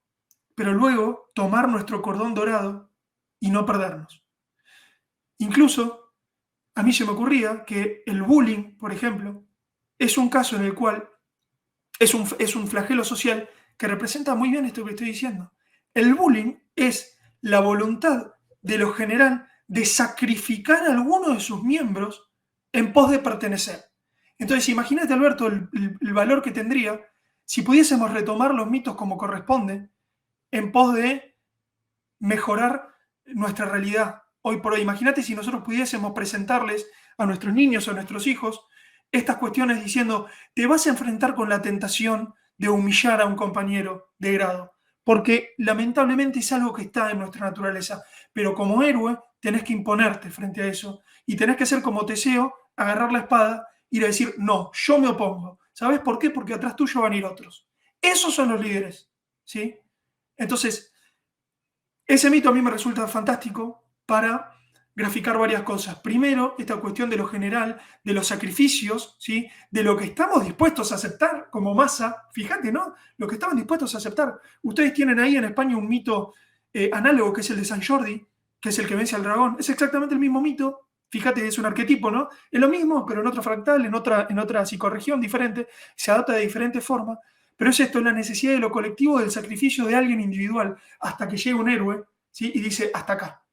pero luego tomar nuestro cordón dorado y no perdernos. Incluso, a mí se me ocurría que el bullying, por ejemplo, es un caso en el cual es un flagelo social que representa muy bien esto que estoy diciendo. El bullying es la voluntad de lo general de sacrificar a alguno de sus miembros en pos de pertenecer. Entonces, imagínate, Alberto, el valor que tendría si pudiésemos retomar los mitos como corresponde en pos de mejorar nuestra realidad hoy por hoy. Imagínate si nosotros pudiésemos presentarles a nuestros niños o a nuestros hijos estas cuestiones diciendo, te vas a enfrentar con la tentación de humillar a un compañero de grado, porque lamentablemente es algo que está en nuestra naturaleza, pero como héroe tenés que imponerte frente a eso y tenés que ser como Teseo, agarrar la espada y decir, no, yo me opongo. ¿Sabes por qué? Porque atrás tuyo van a ir otros. Esos son los líderes, ¿sí? Entonces, ese mito a mí me resulta fantástico para graficar varias cosas. Primero, esta cuestión de lo general, de los sacrificios, ¿sí? De lo que estamos dispuestos a aceptar como masa. Fíjate, ¿no? Lo que estaban dispuestos a aceptar. Ustedes tienen ahí en España un mito análogo que es el de San Jordi, que es el que vence al dragón. Es exactamente el mismo mito. Fíjate, es un arquetipo, ¿no? Es lo mismo, pero en otro fractal, en otra psicorregión diferente, se adapta de diferente forma. Pero es esto, la necesidad de lo colectivo, del sacrificio de alguien individual, hasta que llega un héroe, ¿sí? Y dice, hasta acá.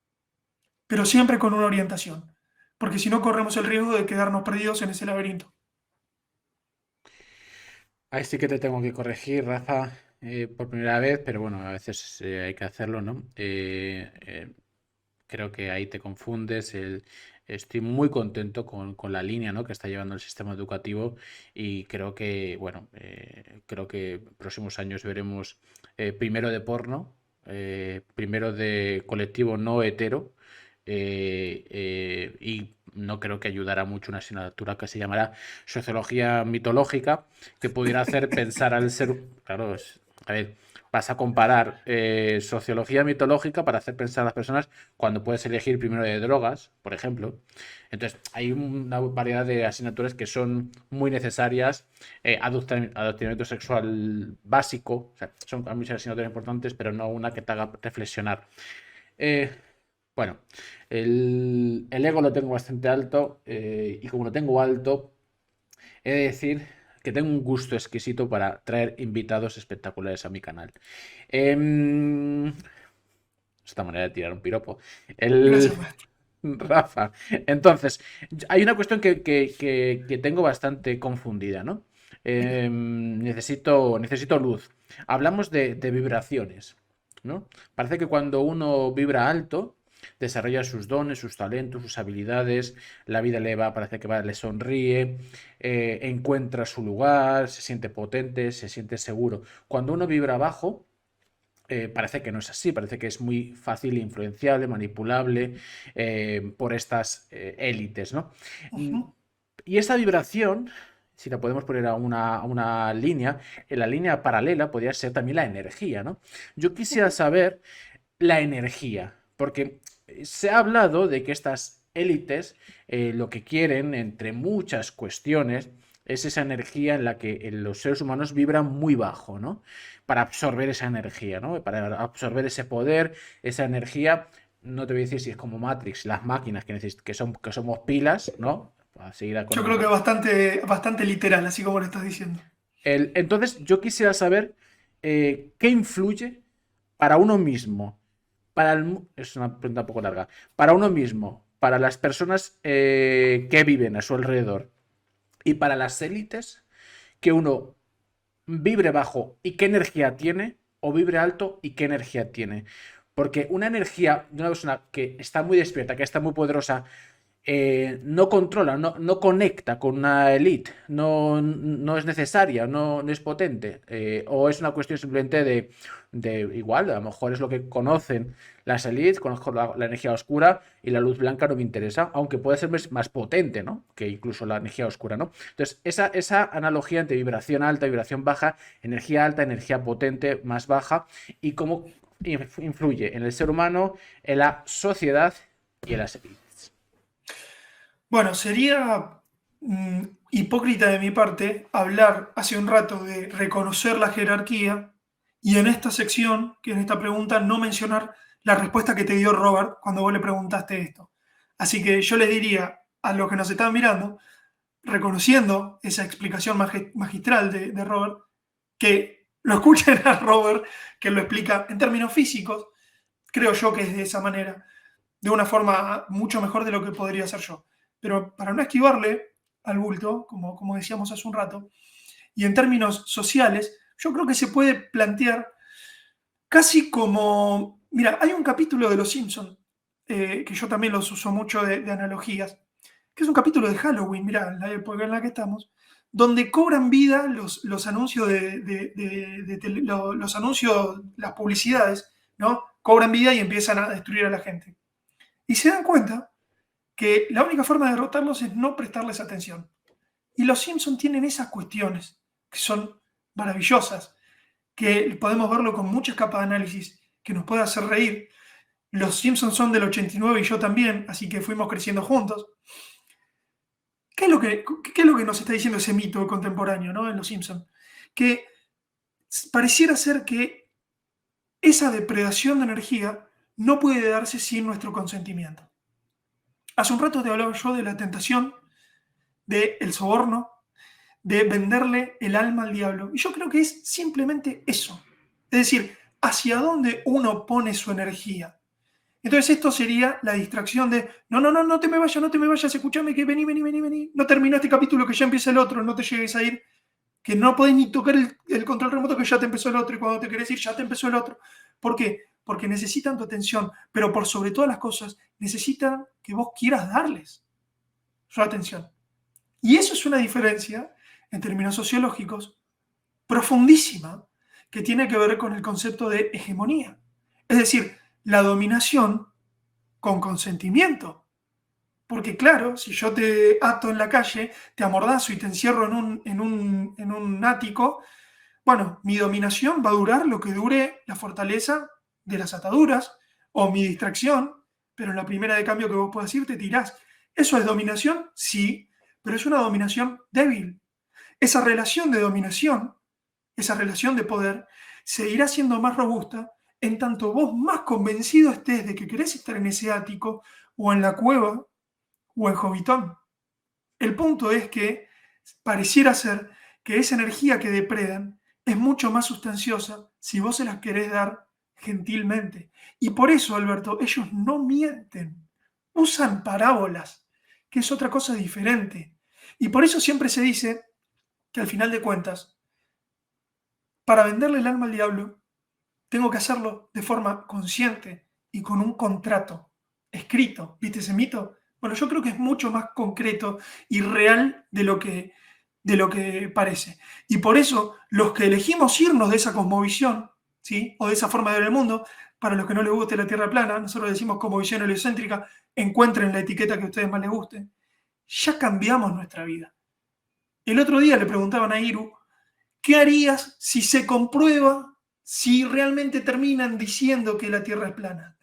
Pero siempre con una orientación. Porque si no, corremos el riesgo de quedarnos perdidos en ese laberinto. Ahí sí que te tengo que corregir, Rafa, por primera vez, pero bueno, a veces hay que hacerlo, ¿no? Creo que ahí te confundes. Estoy muy contento con la línea, ¿no?, que está llevando el sistema educativo y creo que, bueno, creo que próximos años veremos primero de porno, primero de colectivo no hetero y no creo que ayudara mucho una asignatura que se llamará sociología mitológica, que pudiera hacer pensar al ser... Claro, a ver, vas a comparar sociología mitológica para hacer pensar a las personas cuando puedes elegir primero de drogas, por ejemplo. Entonces, hay una variedad de asignaturas que son muy necesarias. Adoctrinamiento sexual básico, o sea, son muchas asignaturas importantes, pero no una que te haga reflexionar. Eh, bueno, el ego lo tengo bastante alto y como lo tengo alto, he de decir que tengo un gusto exquisito para traer invitados espectaculares a mi canal. Em, Esta manera de tirar un piropo. El Gracias, maestro. Rafa. Entonces, hay una cuestión que tengo bastante confundida, ¿no? Necesito luz. Hablamos de vibraciones, ¿no? Parece que cuando uno vibra alto, desarrolla sus dones, sus talentos, sus habilidades, la vida le va, parece que va, le sonríe, encuentra su lugar, se siente potente, se siente seguro. Cuando uno vibra bajo, parece que no es así, parece que es muy fácil, influenciable, manipulable por estas élites, ¿no? Mm, Ujú. Y esta vibración, si la podemos poner a una línea, en la línea paralela podría ser también la energía, ¿no? Yo quisiera saber la energía, porque se ha hablado de que estas élites lo que quieren, entre muchas cuestiones, es esa energía en la que los seres humanos vibran muy bajo, ¿no? Para absorber esa energía, ¿no? Para absorber ese poder, esa energía. No te voy a decir si es como Matrix, las máquinas que somos pilas, ¿no? Para seguir Yo con creo que bastante, bastante literal, así como lo estás diciendo. entonces, yo quisiera saber qué influye para uno mismo, es una pregunta un poco larga, para uno mismo, para las personas que viven a su alrededor y para las élites, que uno vibre bajo y qué energía tiene, o vibre alto y qué energía tiene. Porque una energía de una persona que está muy despierta, que está muy poderosa, no controla, no conecta con una elite, no es necesaria, no es potente, o es una cuestión simplemente de igual, a lo mejor es lo que conocen las elites, conozco la energía oscura y la luz blanca no me interesa, aunque puede ser más potente, ¿no?, que incluso la energía oscura, ¿no? Entonces, esa analogía entre vibración alta y vibración baja, energía alta, energía potente, más baja, y cómo influye en el ser humano, en la sociedad y en las élites. Bueno, sería hipócrita de mi parte hablar hace un rato de reconocer la jerarquía y en esta sección, que en esta pregunta, no mencionar la respuesta que te dio Robert cuando vos le preguntaste esto. Así que yo les diría a los que nos están mirando, reconociendo esa explicación magistral de Robert, que lo escuchen a Robert, que lo explica en términos físicos, creo yo que es de esa manera, de una forma mucho mejor de lo que podría hacer yo. Pero para no esquivarle al bulto, como decíamos hace un rato, y en términos sociales, yo creo que se puede plantear casi como, mira, hay un capítulo de Los Simpson que yo también los uso mucho de analogías, que es un capítulo de Halloween, mira, en la época en la que estamos, donde cobran vida los anuncios los anuncios, las publicidades, ¿no? Cobran vida y empiezan a destruir a la gente. Y se dan cuenta que la única forma de derrotarlos es no prestarles atención. Y los Simpson tienen esas cuestiones que son maravillosas, que podemos verlo con muchas capas de análisis, que nos puede hacer reír. Los Simpsons son del 89 y yo también, así que fuimos creciendo juntos. ¿Qué es lo que nos está diciendo ese mito contemporáneo, ¿no? En Los Simpsons? Que pareciera ser que esa depredación de energía no puede darse sin nuestro consentimiento. Hace un rato te hablaba yo de la tentación, del soborno, de venderle el alma al diablo. Y yo creo que es simplemente eso. Es decir, hacia dónde uno pone su energía. Entonces esto sería la distracción de, no te me vayas, escúchame que vení. No termina este capítulo que ya empieza el otro, no te llegues a ir, que no podés ni tocar el control remoto que ya te empezó el otro y cuando te querés ir ya te empezó el otro. ¿Por qué? Porque necesitan tu atención, pero por sobre todas las cosas necesitan que vos quieras darles su atención. Y eso es una diferencia, en términos sociológicos, profundísima, que tiene que ver con el concepto de hegemonía. Es decir, la dominación con consentimiento. Porque claro, si yo te ato en la calle, te amordazo y te encierro en un ático, bueno, mi dominación va a durar lo que dure la fortaleza de las ataduras o mi distracción, pero en la primera de cambio que vos puedas ir te tirás. ¿Eso es dominación? Sí, pero es una dominación débil. Esa relación de dominación, esa relación de poder, seguirá siendo más robusta en tanto vos más convencido estés de que querés estar en ese ático o en la cueva o en Jovitón. El punto es que pareciera ser que esa energía que depredan es mucho más sustanciosa si vos se las querés dar gentilmente. Y por eso, Alberto, ellos no mienten, usan parábolas, que es otra cosa diferente. Y por eso siempre se dice que al final de cuentas, para venderle el alma al diablo, tengo que hacerlo de forma consciente y con un contrato escrito. ¿Viste ese mito? Bueno, yo creo que es mucho más concreto y real de lo que parece. Y por eso, los que elegimos irnos de esa cosmovisión, ¿sí? O de esa forma de ver el mundo, para los que no les guste la Tierra plana, nosotros decimos cosmovisión heliocéntrica, encuentren la etiqueta que a ustedes más les guste, ya cambiamos nuestra vida. El otro día le preguntaban a Iru, ¿qué harías si se comprueba, si realmente terminan diciendo que la Tierra es plana?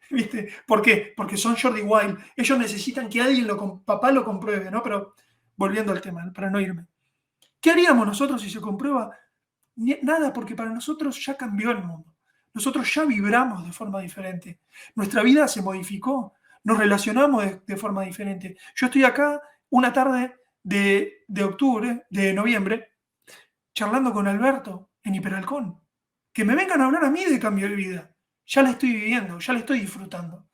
¿Viste? ¿Por qué? Porque son Jordi Wild. Ellos necesitan que alguien, papá lo compruebe, ¿no? Pero volviendo al tema, para no irme. ¿Qué haríamos nosotros si se comprueba? Nada, porque para nosotros ya cambió el mundo. Nosotros ya vibramos de forma diferente. Nuestra vida se modificó. Nos relacionamos de forma diferente. Yo estoy acá una tarde de octubre, de noviembre, charlando con Alberto en Hiperalcón. Que me vengan a hablar a mí de cambio de vida. Ya la estoy viviendo, ya la estoy disfrutando.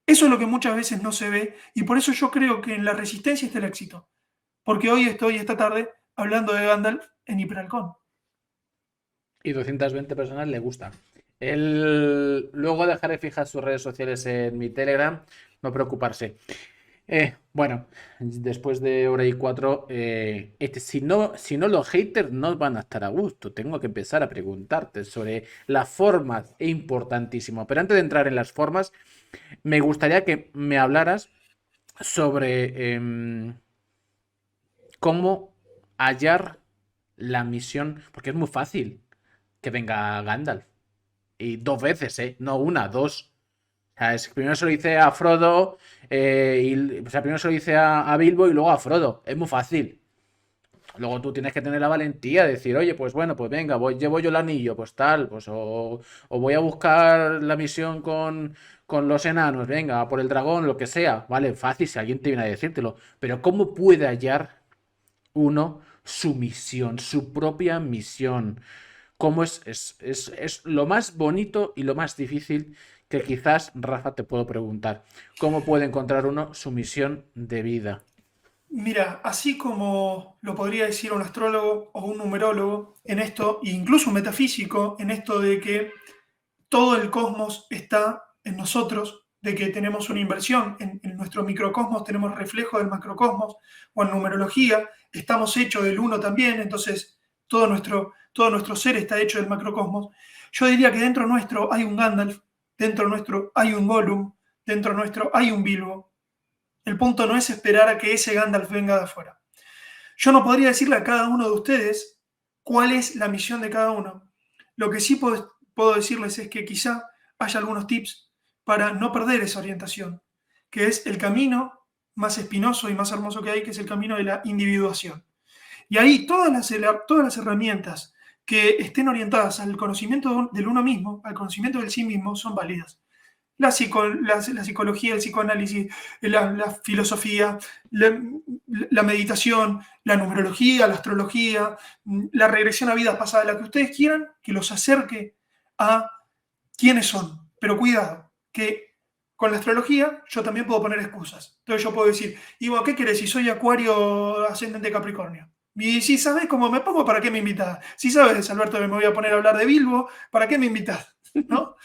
Eso es lo que muchas veces no se ve y por eso yo creo que en la resistencia está el éxito. Porque hoy estoy, esta tarde, hablando de Gandalf en Hiperalcón. Y 220 personas le gustan. Luego dejaré fijas sus redes sociales en mi Telegram, no preocuparse. Bueno, después de hora y cuatro, si no los haters no van a estar a gusto. Tengo que empezar a preguntarte sobre las formas, es importantísimo. Pero antes de entrar en las formas, me gustaría que me hablaras sobre cómo hallar la misión, porque es muy fácil que venga Gandalf. Y dos veces, no una, dos. O sea, primero se lo hice a Frodo, o sea, primero se lo hice a Bilbo y luego a Frodo. Es muy fácil. Luego tú tienes que tener la valentía de decir, oye, pues bueno, pues venga, llevo yo el anillo, pues tal, pues o voy a buscar la misión con los enanos, venga, por el dragón, lo que sea. Vale, fácil si alguien te viene a decírtelo. Pero ¿cómo puede hallar uno su misión, su propia misión? ¿Cómo es lo más bonito y lo más difícil que quizás, Rafa, te puedo preguntar? ¿Cómo puede encontrar uno su misión de vida? Mira, así como lo podría decir un astrólogo o un numerólogo en esto, e incluso un metafísico, en esto de que todo el cosmos está en nosotros, de que tenemos una inversión en nuestro microcosmos, tenemos reflejo del macrocosmos, o en numerología, estamos hechos del uno también, entonces todo nuestro ser está hecho del macrocosmos. Yo diría que dentro nuestro hay un Gandalf, dentro nuestro hay un Gollum, dentro nuestro hay un Bilbo. El punto no es esperar a que ese Gandalf venga de afuera. Yo no podría decirle a cada uno de ustedes cuál es la misión de cada uno. Lo que sí puedo decirles es que quizá haya algunos tips para no perder esa orientación, que es el camino más espinoso y más hermoso que hay, que es el camino de la individuación. Y ahí todas las herramientas que estén orientadas al conocimiento del uno mismo, al conocimiento del sí mismo, son válidas. La psicología, el psicoanálisis, la filosofía, la meditación, la numerología, la astrología, la regresión a vidas pasadas, la que ustedes quieran, que los acerque a quiénes son. Pero cuidado, que con la astrología yo también puedo poner excusas. Entonces yo puedo decir, y bueno, ¿qué querés si soy Acuario ascendente Capricornio? Y si sabes cómo me pongo, ¿para qué me invitás? Si sabes, Alberto, que me voy a poner a hablar de Bilbo, ¿para qué me invitás? ¿No?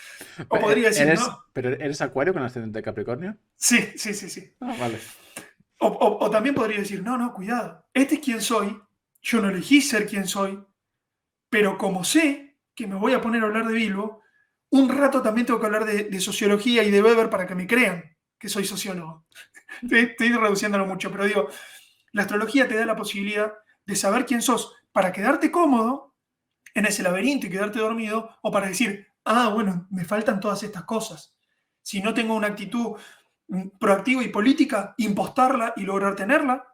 O podría decir, no, Pero eres Acuario con ascendente de Capricornio? sí, sí, sí, sí. Ah, vale. O también podría decir, no, no, cuidado, este es quien soy, yo no elegí ser quien soy, pero como sé que me voy a poner a hablar de Bilbo, un rato también tengo que hablar de sociología y de Weber para que me crean que soy sociólogo. Estoy reduciéndolo mucho, pero digo, la astrología te da la posibilidad de saber quién sos para quedarte cómodo en ese laberinto y quedarte dormido, o para decir, ah, bueno, me faltan todas estas cosas. Si no tengo una actitud proactiva y política, impostarla y lograr tenerla.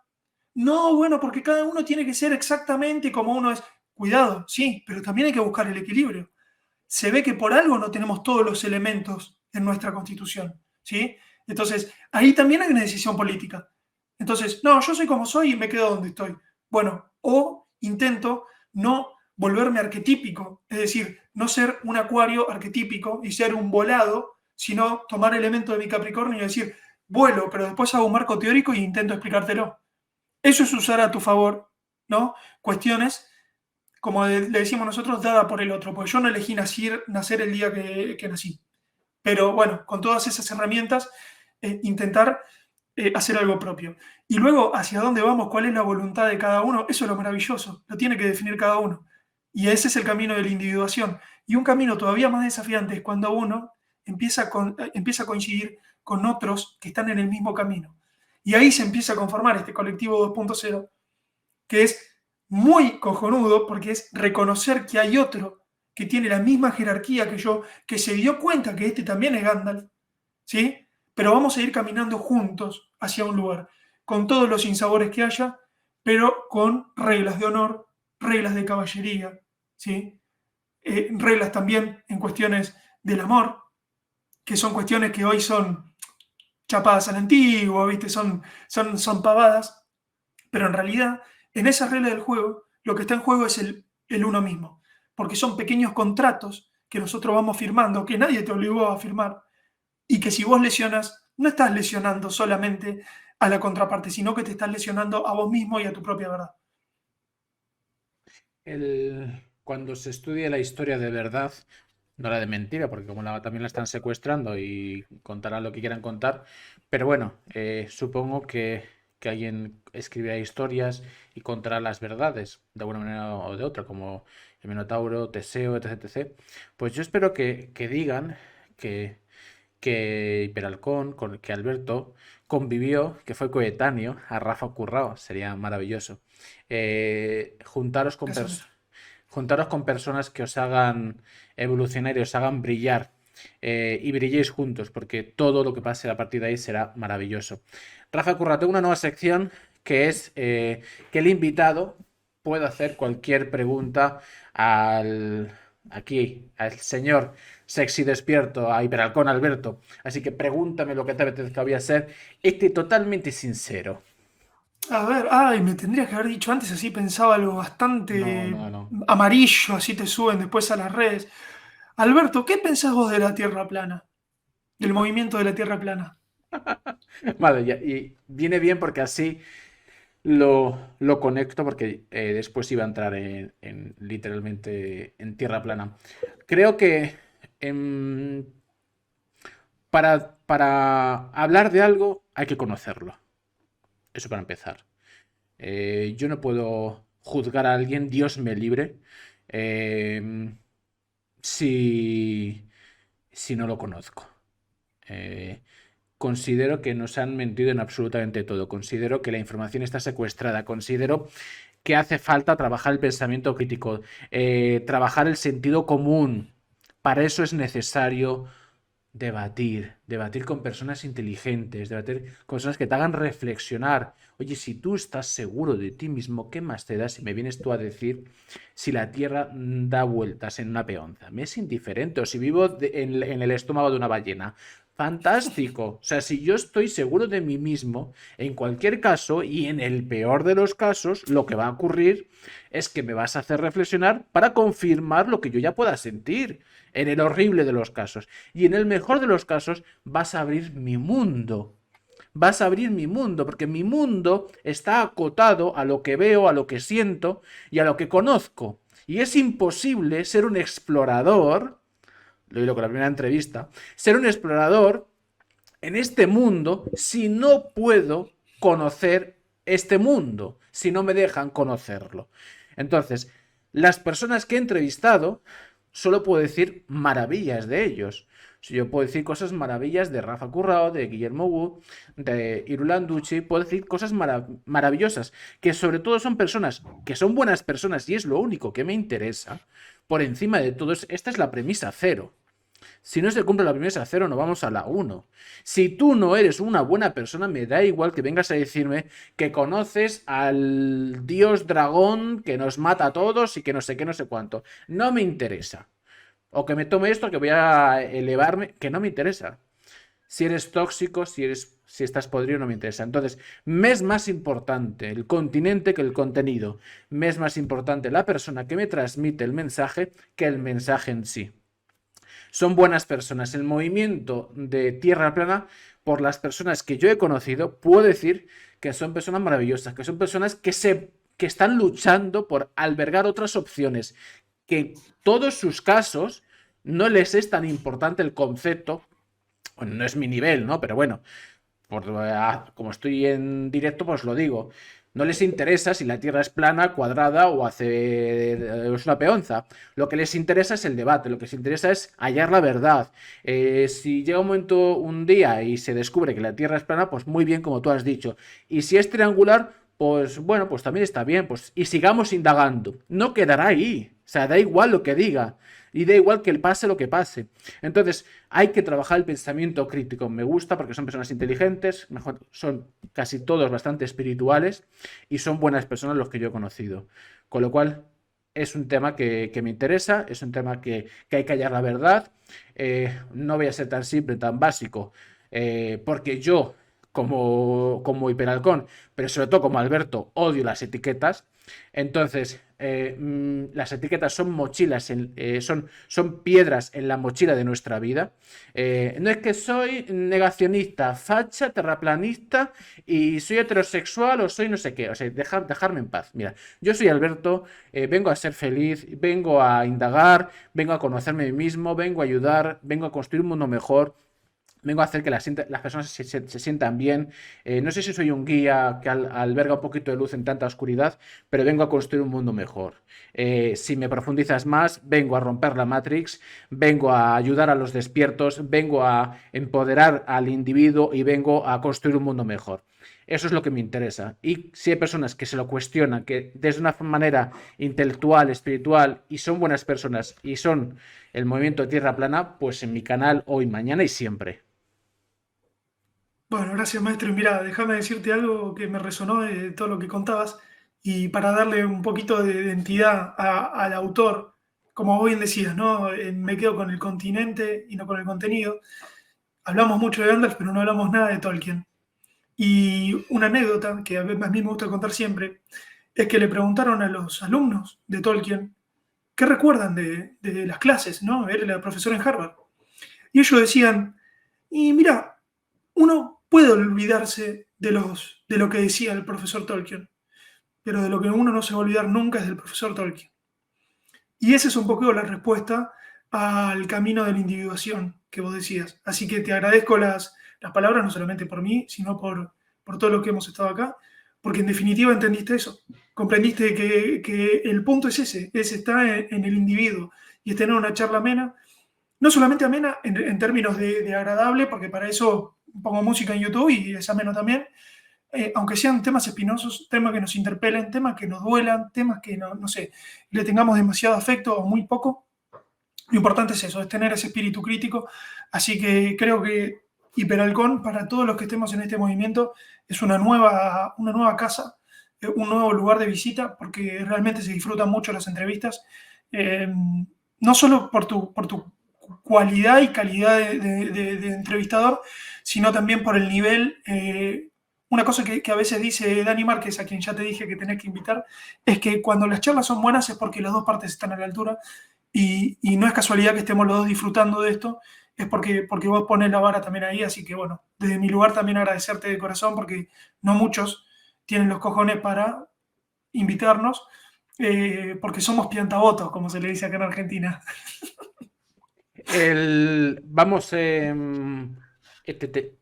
No, bueno, porque cada uno tiene que ser exactamente como uno es. Cuidado, sí, pero también hay que buscar el equilibrio. Se ve que por algo no tenemos todos los elementos en nuestra constitución, ¿sí? Entonces, ahí también hay una decisión política. Entonces, no, yo soy como soy y me quedo donde estoy. Bueno, o intento no volverme arquetípico, es decir, no ser un acuario arquetípico y ser un volado, sino tomar elementos de mi Capricornio y decir, vuelo, pero después hago un marco teórico y intento explicártelo. Eso es usar a tu favor, ¿no? Cuestiones, como le decimos nosotros, dada por el otro, porque yo no elegí nacer el día que nací. Pero bueno, con todas esas herramientas, intentar hacer algo propio. Y luego, hacia dónde vamos, cuál es la voluntad de cada uno, eso es lo maravilloso, lo tiene que definir cada uno. Y ese es el camino de la individuación. Y un camino todavía más desafiante es cuando uno empieza a coincidir con otros que están en el mismo camino. Y ahí se empieza a conformar este colectivo 2.0, que es muy cojonudo porque es reconocer que hay otro que tiene la misma jerarquía que yo, que se dio cuenta que este también es Gandalf, ¿sí? Pero vamos a ir caminando juntos hacia un lugar, con todos los sinsabores que haya, pero con reglas de honor, reglas de caballería, ¿sí? Reglas también en cuestiones del amor, que son cuestiones que hoy son chapadas a la antigua, ¿viste? Son pavadas, pero en realidad, en esa regla del juego, lo que está en juego es el uno mismo, porque son pequeños contratos que nosotros vamos firmando, que nadie te obligó a firmar, y que si vos lesionas, no estás lesionando solamente a la contraparte, sino que te estás lesionando a vos mismo y a tu propia verdad. Cuando se estudia la historia de verdad, no la de mentira, porque como también la están secuestrando y contarán lo que quieran contar, pero bueno, supongo que alguien escribirá historias y contará las verdades de alguna manera o de otra, como el Minotauro, Teseo, etc. etc. Pues yo espero que digan que, que Peralcón, con que Alberto convivió, que fue coetáneo a Rafa Currao, sería maravilloso. Juntaros con Gracias, maestro. juntaros con personas que os hagan evolucionar y os hagan brillar, y brilléis juntos, porque todo lo que pase a partir de ahí será maravilloso. Rafa Curra, tengo una nueva sección que es que el invitado pueda hacer cualquier pregunta al señor sexy despierto, a Hiperalcón Alberto. Así que pregúntame lo que te apetezca, voy a ser totalmente sincero. A ver, ay, me tendrías que haber dicho antes, así pensaba algo No, bastante no, no. amarillo, así te suben después a las redes. Alberto, ¿qué pensás vos de la Tierra plana? Del movimiento de la Tierra plana. Vale, y viene bien porque así lo conecto porque después iba a entrar literalmente en tierra plana. Creo que em, para hablar de algo hay que conocerlo. Eso para empezar. Yo no puedo juzgar a alguien, Dios me libre, em, si, si no lo conozco. Eh, Considero que nos han mentido en absolutamente todo. Considero que la información está secuestrada. Considero que hace falta trabajar el pensamiento crítico, trabajar el sentido común. Para eso es necesario debatir con personas inteligentes, debatir con personas que te hagan reflexionar. Oye, si tú estás seguro de ti mismo, ¿qué más te da si me vienes tú a decir si la Tierra da vueltas en una peonza? Me es indiferente, o si vivo en el estómago de una ballena. Fantástico. O sea, si yo estoy seguro de mí mismo, en cualquier caso, y en el peor de los casos, lo que va a ocurrir es que me vas a hacer reflexionar para confirmar lo que yo ya pueda sentir. En el horrible de los casos. Y en el mejor de los casos, vas a abrir mi mundo. Vas a abrir mi mundo, porque mi mundo está acotado a lo que veo, a lo que siento y a lo que conozco. Y es imposible ser un explorador, lo digo con la primera entrevista, ser un explorador en este mundo si no puedo conocer este mundo, si no me dejan conocerlo. Entonces, las personas que he entrevistado, solo puedo decir maravillas de ellos. Si yo puedo decir cosas maravillas de Rafa Currao, de Guillermo Wood, de Irulan Ducci, puedo decir cosas maravillosas, que sobre todo son personas que son buenas personas y es lo único que me interesa. Por encima de todo, esta es la premisa cero. Si no se cumple la premisa cero, no vamos a la uno. Si tú no eres una buena persona, me da igual que vengas a decirme que conoces al dios dragón que nos mata a todos y que no sé qué, no sé cuánto. No me interesa. O que me tome esto, que voy a elevarme, que no me interesa. Si eres tóxico, si estás podrido, no me interesa. Entonces, me es más importante el continente que el contenido. Me es más importante la persona que me transmite el mensaje que el mensaje en sí. Son buenas personas. El movimiento de Tierra Plana, por las personas que yo he conocido, puedo decir que son personas maravillosas, que son personas que están luchando por albergar otras opciones, que todos sus casos no les es tan importante el concepto. Bueno, no es mi nivel, ¿no? Pero bueno, como estoy en directo, pues lo digo. No les interesa si la Tierra es plana, cuadrada o es una peonza. Lo que les interesa es el debate, lo que les interesa es hallar la verdad. Si llega un momento, un día, y se descubre que la Tierra es plana, pues muy bien, como tú has dicho. Y si es triangular, pues bueno, pues también está bien. Pues, y sigamos indagando. No quedará ahí. O sea, da igual lo que diga. Y da igual que pase lo que pase. Entonces, hay que trabajar el pensamiento crítico. Me gusta porque son personas inteligentes, mejor, son casi todos bastante espirituales y son buenas personas los que yo he conocido. Con lo cual, es un tema que me interesa, es un tema que hay que hallar la verdad. No voy a ser tan simple, tan básico, porque yo, como Hiperalcón, pero sobre todo como Alberto, odio las etiquetas. Entonces, las etiquetas son mochilas, son piedras en la mochila de nuestra vida. No es que soy negacionista, facha, terraplanista y soy heterosexual o soy no sé qué. O sea, dejarme en paz. Mira, yo soy Alberto, vengo a ser feliz, vengo a indagar, vengo a conocerme a mí mismo, vengo a ayudar, vengo a construir un mundo mejor. Vengo a hacer que las personas se sientan bien. No sé si soy un guía que alberga un poquito de luz en tanta oscuridad, pero vengo a construir un mundo mejor. Si me profundizas más, vengo a romper la Matrix, vengo a ayudar a los despiertos, vengo a empoderar al individuo y vengo a construir un mundo mejor. Eso es lo que me interesa. Y si hay personas que se lo cuestionan, que desde una manera intelectual, espiritual, y son buenas personas, y son el movimiento de Tierra Plana, pues en mi canal hoy, mañana y siempre. Bueno, gracias, maestro. Y mira, déjame decirte algo que me resonó de todo lo que contabas. Y para darle un poquito de identidad al autor, como vos bien decías, ¿no? Me quedo con el continente y no con el contenido. Hablamos mucho de Gandalf, pero no hablamos nada de Tolkien. Y una anécdota que a mí me gusta contar siempre es que le preguntaron a los alumnos de Tolkien qué recuerdan de las clases, ¿no? Él era profesor en Harvard. Y ellos decían, y mira, uno puede olvidarse de lo que decía el profesor Tolkien, pero de lo que uno no se va a olvidar nunca es del profesor Tolkien. Y esa es un poco la respuesta al camino de la individuación que vos decías. Así que te agradezco las palabras, no solamente por mí, sino por todo lo que hemos estado acá, porque en definitiva entendiste eso. Comprendiste que el punto es ese, está en el individuo y es tener una charla amena, no solamente amena en términos de agradable, porque para eso pongo música en YouTube y es ameno también, aunque sean temas espinosos, temas que nos interpelen, temas que nos duelan, temas que no sé, le tengamos demasiado afecto o muy poco. Lo importante es eso, es tener ese espíritu crítico. Así que creo que Hiperhalcón, para todos los que estemos en este movimiento, es una nueva casa, un nuevo lugar de visita, porque realmente se disfrutan mucho las entrevistas, no solo por tu cualidad y calidad de entrevistador, sino también por el nivel. Una cosa que a veces dice Dani Márquez, a quien ya te dije que tenés que invitar, es que cuando las charlas son buenas es porque las dos partes están a la altura y no es casualidad que estemos los dos disfrutando de esto, es porque vos pones la vara también ahí, así que bueno, desde mi lugar también agradecerte de corazón porque no muchos tienen los cojones para invitarnos, porque somos piantabotos, como se le dice acá en Argentina. Vamos, te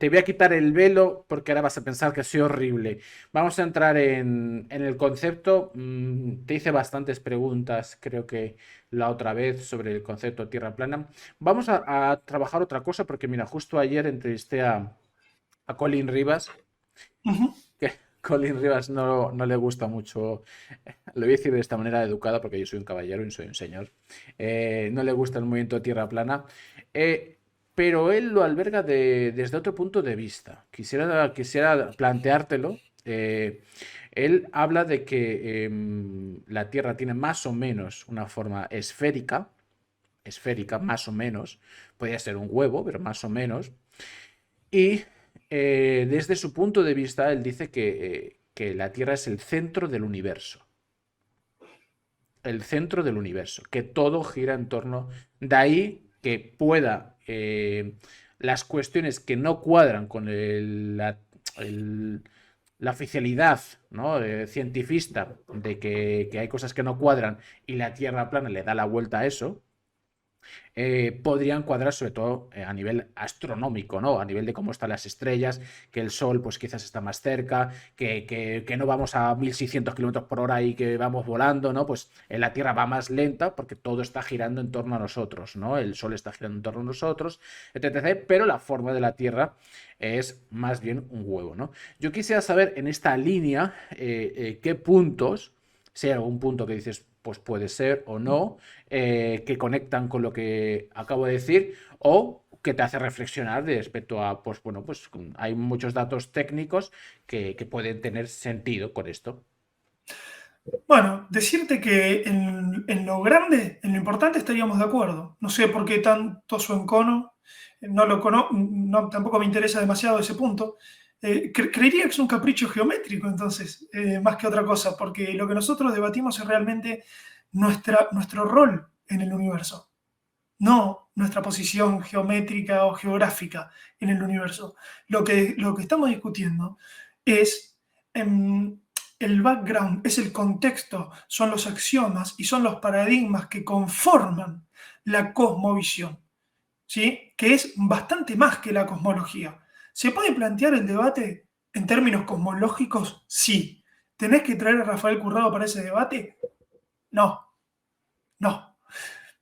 voy a quitar el velo porque ahora vas a pensar que soy horrible. Vamos a entrar en el concepto. Te hice bastantes preguntas, creo que la otra vez, sobre el concepto de tierra plana. Vamos a trabajar otra cosa porque, mira, justo ayer entrevisté a Colin Rivas. Ujú. Que Colin Rivas no le gusta mucho, lo voy a decir de esta manera educada porque yo soy un caballero y soy un señor, no le gusta el movimiento tierra plana, pero él lo alberga desde otro punto de vista. Quisiera planteártelo. Él habla de que la Tierra tiene más o menos una forma esférica, más o menos, podría ser un huevo, pero más o menos, y desde su punto de vista, él dice que la Tierra es el centro del universo. El centro del universo, que todo gira en torno. De ahí que pueda las cuestiones que no cuadran con la oficialidad, ¿no? Cientifista de que hay cosas que no cuadran y la Tierra plana le da la vuelta a eso, podrían cuadrar sobre todo a nivel astronómico, ¿no? A nivel de cómo están las estrellas, que el Sol pues quizás está más cerca, que no vamos a 1600 kilómetros por hora y que vamos volando, ¿no? Pues en la Tierra va más lenta porque todo está girando en torno a nosotros, ¿no? El Sol está girando en torno a nosotros, etc. Pero la forma de la Tierra es más bien un huevo, ¿no? Yo quisiera saber en esta línea qué puntos, si hay algún punto que dices, pues puede ser o no, que conectan con lo que acabo de decir o que te hace reflexionar de respecto a, pues bueno, pues hay muchos datos técnicos que pueden tener sentido con esto. Bueno, decirte que en lo grande, en lo importante estaríamos de acuerdo. No sé por qué tanto su encono, no lo no, tampoco me interesa demasiado ese punto. Creería que es un capricho geométrico, entonces, más que otra cosa, porque lo que nosotros debatimos es realmente nuestro rol en el universo, no nuestra posición geométrica o geográfica en el universo. Lo que estamos discutiendo es el background, es el contexto, son los axiomas y son los paradigmas que conforman la cosmovisión, ¿sí? Que es bastante más que la cosmología. ¿Se puede plantear el debate en términos cosmológicos? Sí. ¿Tenés que traer a Rafael Currado para ese debate? No, no.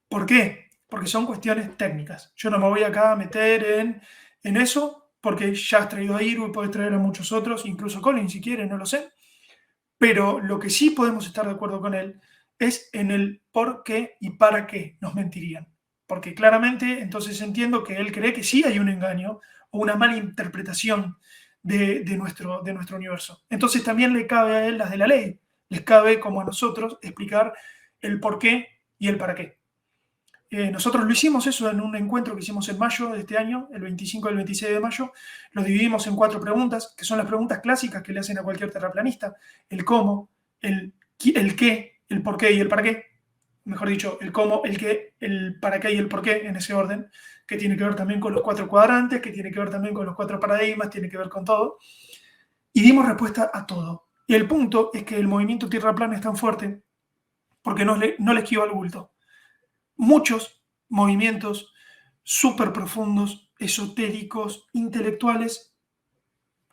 ¿Por qué? Porque son cuestiones técnicas. Yo no me voy acá a meter en eso, porque ya has traído a Iru y puedes traer a muchos otros, incluso Colin si quiere, no lo sé. Pero lo que sí podemos estar de acuerdo con él es en el por qué y para qué nos mentirían. Porque claramente entonces entiendo que él cree que sí hay un engaño o una mala interpretación de nuestro universo. Entonces también le cabe a él las de la ley. Les cabe, como a nosotros, explicar el por qué y el para qué. Nosotros lo hicimos eso en un encuentro que hicimos en mayo de este año, el 25 y el 26 de mayo. Lo dividimos en 4 preguntas, que son las preguntas clásicas que le hacen a cualquier terraplanista. El cómo, el qué, el por qué y el para qué. Mejor dicho, el cómo, el qué, el para qué y el por qué, en ese orden, que tiene que ver también con los 4 cuadrantes, que tiene que ver también con los 4 paradigmas, tiene que ver con todo. Y dimos respuesta a todo. Y el punto es que el movimiento Tierra Plana es tan fuerte porque no le esquiva el bulto. Muchos movimientos súper profundos, esotéricos, intelectuales,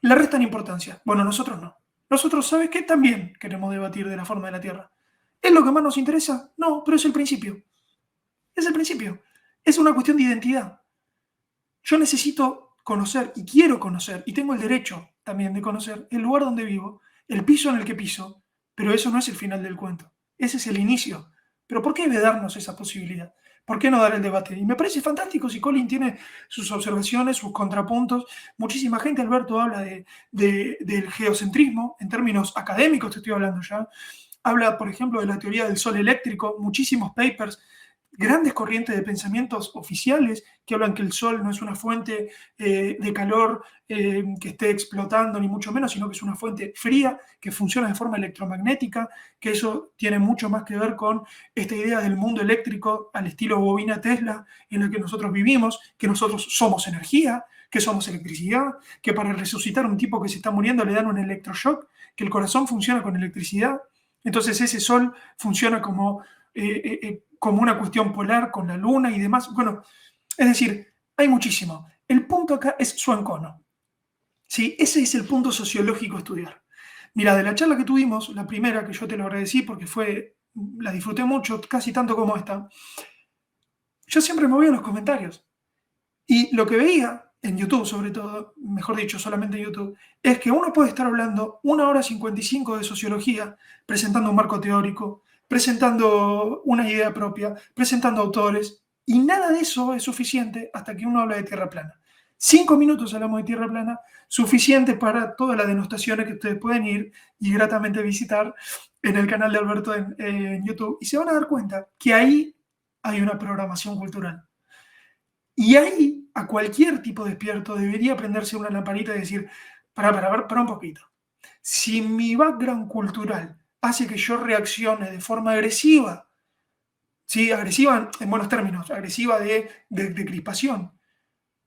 le restan importancia. Bueno, nosotros no. Nosotros, ¿sabes qué? También queremos debatir de la forma de la Tierra. ¿Es lo que más nos interesa? No, pero es el principio. Es el principio. Es una cuestión de identidad. Yo necesito conocer y quiero conocer, y tengo el derecho también de conocer el lugar donde vivo, el piso en el que piso, pero eso no es el final del cuento. Ese es el inicio. Pero ¿por qué darnos esa posibilidad? ¿Por qué no dar el debate? Y me parece fantástico si Colin tiene sus observaciones, sus contrapuntos. Muchísima gente, Alberto, habla del geocentrismo, en términos académicos te estoy hablando ya. Habla, por ejemplo, de la teoría del sol eléctrico, muchísimos papers, grandes corrientes de pensamientos oficiales que hablan que el sol no es una fuente de calor que esté explotando, ni mucho menos, sino que es una fuente fría que funciona de forma electromagnética, que eso tiene mucho más que ver con esta idea del mundo eléctrico al estilo bobina Tesla en la que nosotros vivimos, que nosotros somos energía, que somos electricidad, que para resucitar a un tipo que se está muriendo le dan un electroshock, que el corazón funciona con electricidad. Entonces ese sol funciona como una cuestión polar con la luna y demás. Bueno, es decir, hay muchísimo. El punto acá es su encono. ¿Sí? Ese es el punto sociológico a estudiar. Mira, de la charla que tuvimos, la primera, que yo te lo agradecí porque la disfruté mucho, casi tanto como esta, yo siempre me voy a los comentarios. Y lo que veía en YouTube, sobre todo, mejor dicho, solamente en YouTube, es que uno puede estar hablando 1 hora 55 de sociología, presentando un marco teórico, presentando una idea propia, presentando autores, y nada de eso es suficiente hasta que uno habla de tierra plana. 5 minutos hablamos de tierra plana, suficiente para todas las denostaciones que ustedes pueden ir y gratamente visitar en el canal de Alberto en YouTube, y se van a dar cuenta que ahí hay una programación cultural. Y ahí, a cualquier tipo despierto, debería prenderse una lamparita y decir, para un poquito. Si mi background cultural hace que yo reaccione de forma agresiva, ¿sí? Agresiva en buenos términos, agresiva de crispación,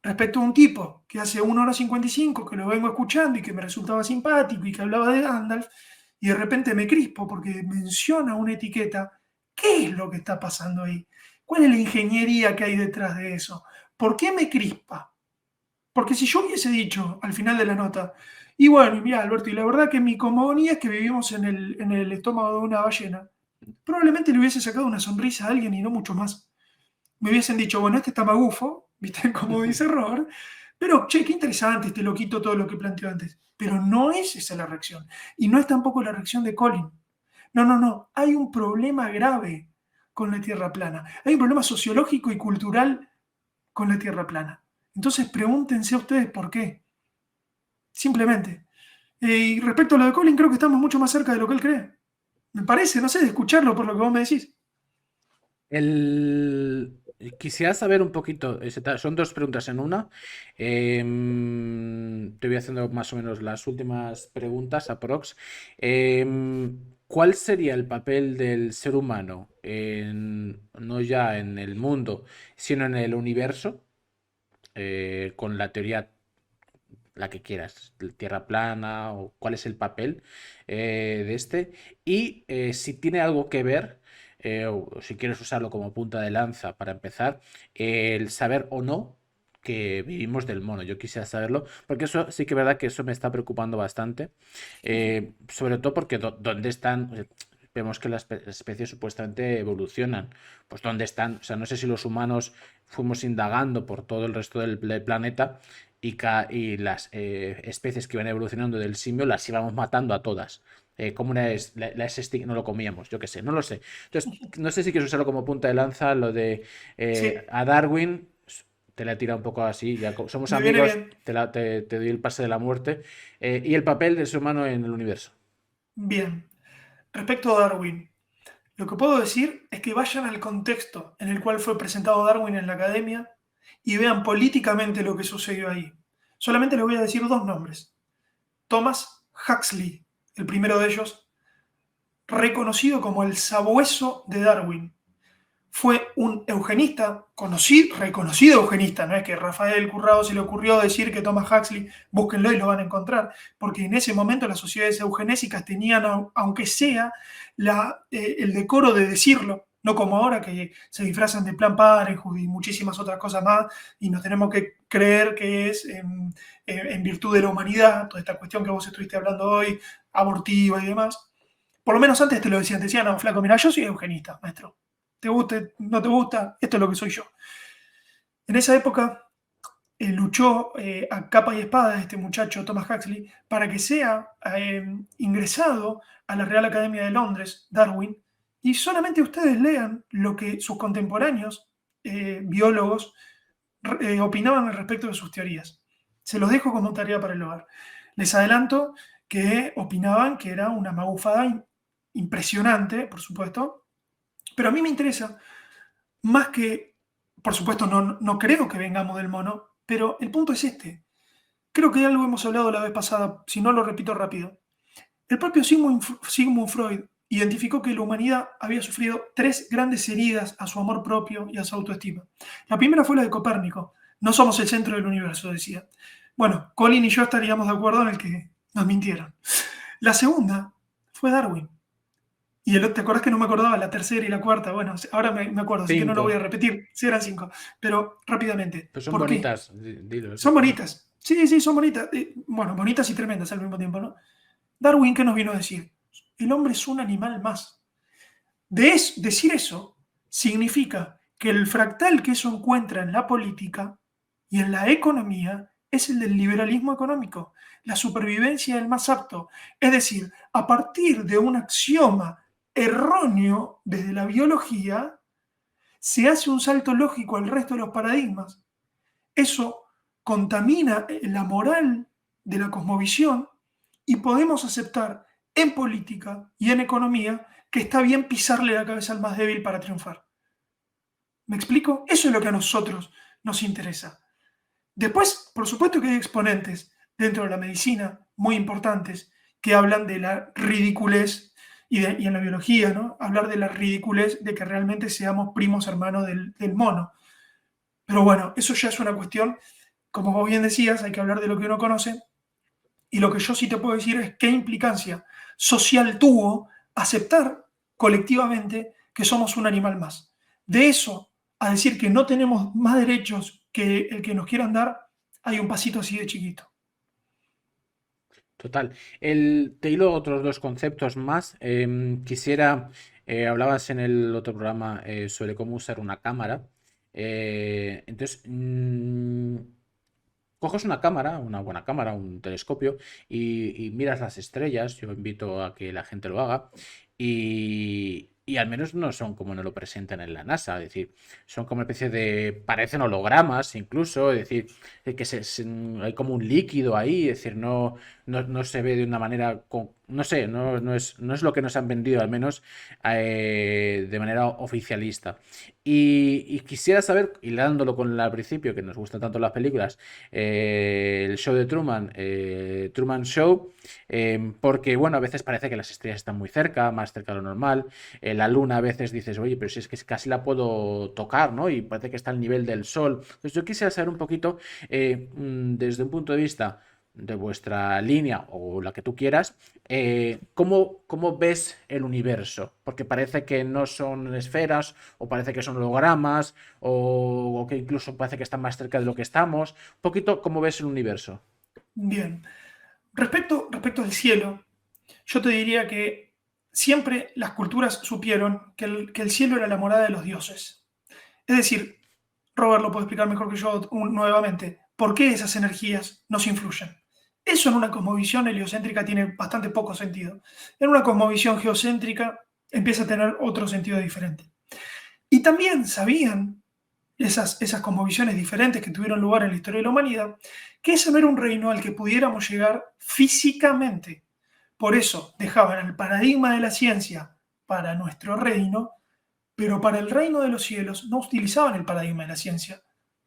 respecto a un tipo que hace 1 hora 55 que lo vengo escuchando y que me resultaba simpático y que hablaba de Gandalf, y de repente me crispo porque menciona una etiqueta, ¿qué es lo que está pasando ahí? ¿Cuál es la ingeniería que hay detrás de eso? ¿Por qué me crispa? Porque si yo hubiese dicho al final de la nota, y bueno, mira, Alberto, y la verdad que mi cosmogonía es que vivimos en el estómago de una ballena, probablemente le hubiese sacado una sonrisa a alguien y no mucho más. Me hubiesen dicho, bueno, este está magufo, ¿viste? Como dice Robert, pero che, qué interesante este loquito todo lo que planteó antes. Pero no es esa la reacción. Y no es tampoco la reacción de Colin. No, no, no. Hay un problema grave con la Tierra plana. Hay un problema sociológico y cultural con la Tierra plana. Entonces pregúntense a ustedes por qué. Simplemente. Y respecto a lo de Colin, creo que estamos mucho más cerca de lo que él cree. Me parece, no sé, de escucharlo por lo que vos me decís. Quisiera saber un poquito, son dos preguntas en una. Te voy haciendo más o menos las últimas preguntas, aprox. ¿Cuál sería el papel del ser humano, no ya en el mundo, sino en el universo, con la teoría, la que quieras, tierra plana, o cuál es el papel de este? Y si tiene algo que ver, o si quieres usarlo como punta de lanza para empezar, el saber o no que vivimos del mono. Yo quisiera saberlo, porque eso sí que es verdad que eso me está preocupando bastante, sobre todo porque dónde están. Vemos que las especies supuestamente evolucionan. Pues ¿dónde están? O sea, no sé si los humanos fuimos indagando por todo el resto del planeta y las especies que iban evolucionando del simio las íbamos matando a todas. Como una no lo comíamos, yo qué sé, no lo sé. Entonces, no sé si quieres usarlo como punta de lanza, lo de Sí, a Darwin, te la he tirado un poco así, ya somos me viene amigos, bien. te doy el pase de la muerte. Y el papel del ser humano en el universo. Bien. Respecto a Darwin, lo que puedo decir es que vayan al contexto en el cual fue presentado Darwin en la academia y vean políticamente lo que sucedió ahí. Solamente les voy a decir dos nombres. Thomas Huxley, el primero de ellos, reconocido como el sabueso de Darwin, fue un eugenista, reconocido eugenista, no es que Rafael Currao se le ocurrió decir que Thomas Huxley, búsquenlo y lo van a encontrar, porque en ese momento las sociedades eugenésicas tenían, aunque sea, el decoro de decirlo, no como ahora que se disfrazan de Plan Parenthood y muchísimas otras cosas más, y nos tenemos que creer que es en virtud de la humanidad, toda esta cuestión que vos estuviste hablando hoy, abortiva y demás. Por lo menos antes te lo decían, no, flaco, mira, yo soy eugenista, maestro. Te guste, no te gusta, esto es lo que soy yo. En esa época luchó a capa y espada este muchacho, Thomas Huxley, para que sea ingresado a la Real Academia de Londres, Darwin, y solamente ustedes lean lo que sus contemporáneos biólogos opinaban al respecto de sus teorías. Se los dejo como tarea para el hogar. Les adelanto que opinaban que era una magufada impresionante, por supuesto, pero a mí me interesa más que, por supuesto, no creo que vengamos del mono, pero el punto es este. Creo que algo hemos hablado la vez pasada, si no lo repito rápido. El propio Sigmund Freud identificó que la humanidad había sufrido 3 grandes heridas a su amor propio y a su autoestima. La primera fue la de Copérnico. No somos el centro del universo, decía. Bueno, Colin y yo estaríamos de acuerdo en el que nos mintieron. La segunda fue Darwin. Y ¿te acordás que no me acordaba la tercera y la cuarta? Bueno, ahora me acuerdo, así que no lo voy a repetir. Sí, eran 5. Pero rápidamente. Pues son ¿Por qué? bonitas, dilo. Son bonitas. Sí, son bonitas. Bueno, bonitas y tremendas al mismo tiempo, ¿no? Darwin, ¿qué nos vino a decir? El hombre es un animal más. Decir eso significa que el fractal que eso encuentra en la política y en la economía es el del liberalismo económico, la supervivencia del más apto. Es decir, a partir de un axioma erróneo desde la biología, se hace un salto lógico al resto de los paradigmas. Eso contamina la moral de la cosmovisión y podemos aceptar en política y en economía que está bien pisarle la cabeza al más débil para triunfar. ¿Me explico? Eso es lo que a nosotros nos interesa. Después, por supuesto que hay exponentes dentro de la medicina muy importantes que hablan de la ridiculez y en la biología, ¿no? Hablar de la ridiculez de que realmente seamos primos hermanos del mono. Pero bueno, eso ya es una cuestión, como vos bien decías, hay que hablar de lo que uno conoce. Y lo que yo sí te puedo decir es qué implicancia social tuvo aceptar colectivamente que somos un animal más. De eso a decir que no tenemos más derechos que el que nos quieran dar, hay un pasito así de chiquito. Total. Te hilo otros 2 conceptos más. Quisiera, hablabas en el otro programa sobre cómo usar una cámara. Entonces, coges una cámara, una buena cámara, un telescopio, y miras las estrellas. Yo invito a que la gente lo haga. Y al menos no son como nos lo presentan en la NASA, es decir, son como una especie de, parecen hologramas incluso, es decir, que hay como un líquido ahí, es decir, no se ve de una manera, no sé, no es lo que nos han vendido, al menos de manera oficialista. Y quisiera saber, hilándolo con el principio, que nos gustan tanto las películas, el show de Truman, Truman Show, porque, bueno, a veces parece que las estrellas están muy cerca, más cerca de lo normal. La luna a veces dices, oye, pero si es que casi la puedo tocar, ¿no? Y parece que está al nivel del sol. Entonces yo quisiera saber un poquito, desde un punto de vista de vuestra línea o la que tú quieras, ¿cómo ves el universo? Porque parece que no son esferas, o parece que son hologramas, o que incluso parece que están más cerca de lo que estamos. Un poquito, ¿cómo ves el universo? Bien. Respecto al cielo, yo te diría que siempre las culturas supieron que el cielo era la morada de los dioses. Es decir, Robert lo puede explicar mejor que yo nuevamente, ¿por qué esas energías nos influyen? Eso en una cosmovisión heliocéntrica tiene bastante poco sentido. En una cosmovisión geocéntrica empieza a tener otro sentido diferente. Y también sabían esas cosmovisiones diferentes que tuvieron lugar en la historia de la humanidad, que ese no era un reino al que pudiéramos llegar físicamente. Por eso dejaban el paradigma de la ciencia para nuestro reino, pero para el reino de los cielos no utilizaban el paradigma de la ciencia.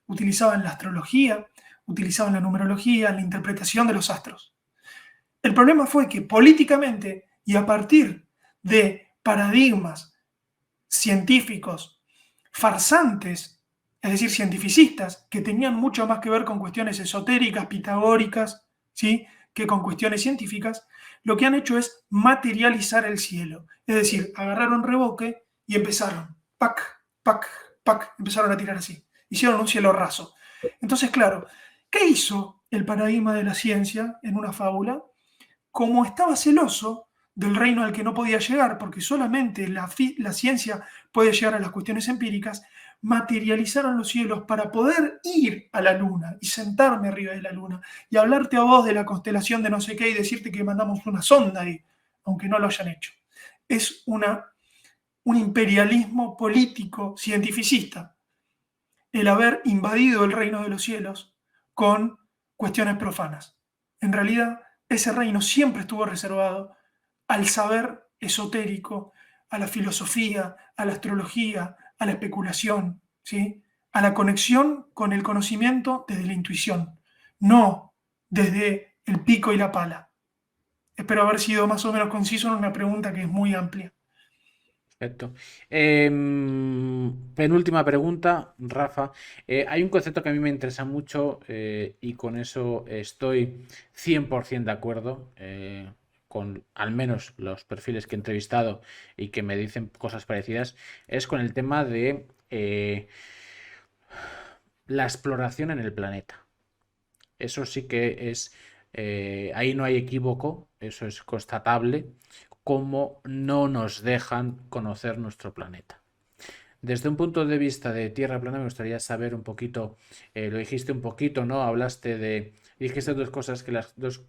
Utilizaban la astrología, utilizaban la numerología, la interpretación de los astros. El problema fue que políticamente y a partir de paradigmas científicos farsantes, es decir, cientificistas, que tenían mucho más que ver con cuestiones esotéricas, pitagóricas, ¿sí?, que con cuestiones científicas, lo que han hecho es materializar el cielo. Es decir, agarraron reboque y empezaron, pac, pac, pac, empezaron a tirar así. Hicieron un cielo raso. Entonces, claro, ¿qué hizo el paradigma de la ciencia en una fábula? Como estaba celoso del reino al que no podía llegar, porque solamente la ciencia puede llegar a las cuestiones empíricas, materializaron los cielos para poder ir a la luna y sentarme arriba de la luna y hablarte a vos de la constelación de no sé qué y decirte que mandamos una sonda ahí, aunque no lo hayan hecho. Es un imperialismo político cientificista el haber invadido el reino de los cielos con cuestiones profanas. En realidad, ese reino siempre estuvo reservado al saber esotérico, a la filosofía, a la astrología, a la especulación, ¿sí?, a la conexión con el conocimiento desde la intuición, no desde el pico y la pala. Espero haber sido más o menos conciso en una pregunta que es muy amplia. Perfecto. Penúltima pregunta, Rafa. Hay un concepto que a mí me interesa mucho y con eso estoy 100% de acuerdo con al menos los perfiles que he entrevistado y que me dicen cosas parecidas, es con el tema de la exploración en el planeta. Eso sí que es, ahí no hay equívoco, eso es constatable, cómo no nos dejan conocer nuestro planeta. Desde un punto de vista de Tierra plana me gustaría saber un poquito, lo dijiste un poquito, ¿no? Dijiste dos cosas que las dos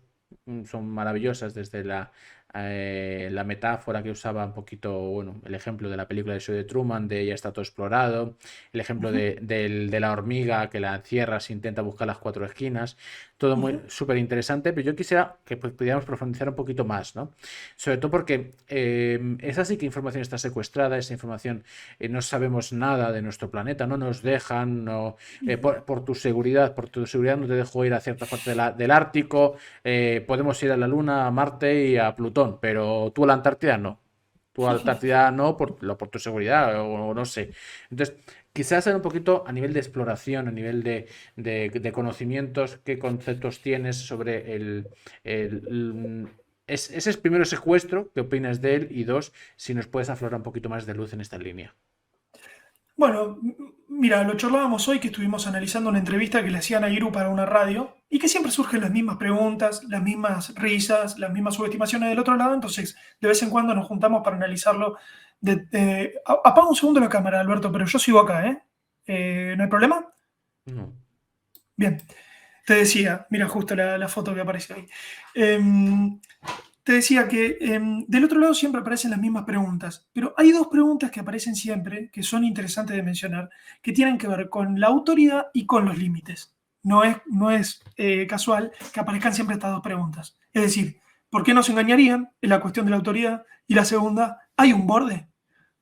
son maravillosas, desde la metáfora que usaba un poquito, bueno, el ejemplo de la película de show de Truman, de ya está todo explorado, el ejemplo Ujú, de la hormiga que la encierra se intenta buscar las cuatro esquinas, todo muy ujú. súper interesante, pero yo quisiera que pudiéramos profundizar un poquito más, ¿no? Sobre todo porque esa sí que información está secuestrada, esa información no sabemos nada de nuestro planeta, no nos dejan, no, por tu seguridad no te dejo ir a cierta parte del Ártico, podemos ir a la Luna, a Marte y a Plutón, pero tú a la Antártida no. Tú a la Antártida no por tu seguridad o no sé. Entonces, quizás ser un poquito a nivel de exploración, a nivel de conocimientos, qué conceptos tienes sobre ese es primero secuestro, qué opinas de él y dos, si nos puedes aflorar un poquito más de luz en esta línea. Bueno, mira, lo charlábamos hoy que estuvimos analizando una entrevista que le hacían a Iru para una radio y que siempre surgen las mismas preguntas, las mismas risas, las mismas subestimaciones del otro lado, entonces de vez en cuando nos juntamos para analizarlo. Apaga un segundo la cámara, Alberto, pero yo sigo acá, ¿eh? ¿No hay problema? No. Bien, te decía, mira justo la foto que aparece ahí. Em, Te decía que del otro lado siempre aparecen las mismas preguntas, pero hay dos preguntas que aparecen siempre, que son interesantes de mencionar, que tienen que ver con la autoridad y con los límites. No es casual que aparezcan siempre estas dos preguntas. Es decir, ¿por qué nos engañarían en la cuestión de la autoridad? Y la segunda, ¿hay un borde?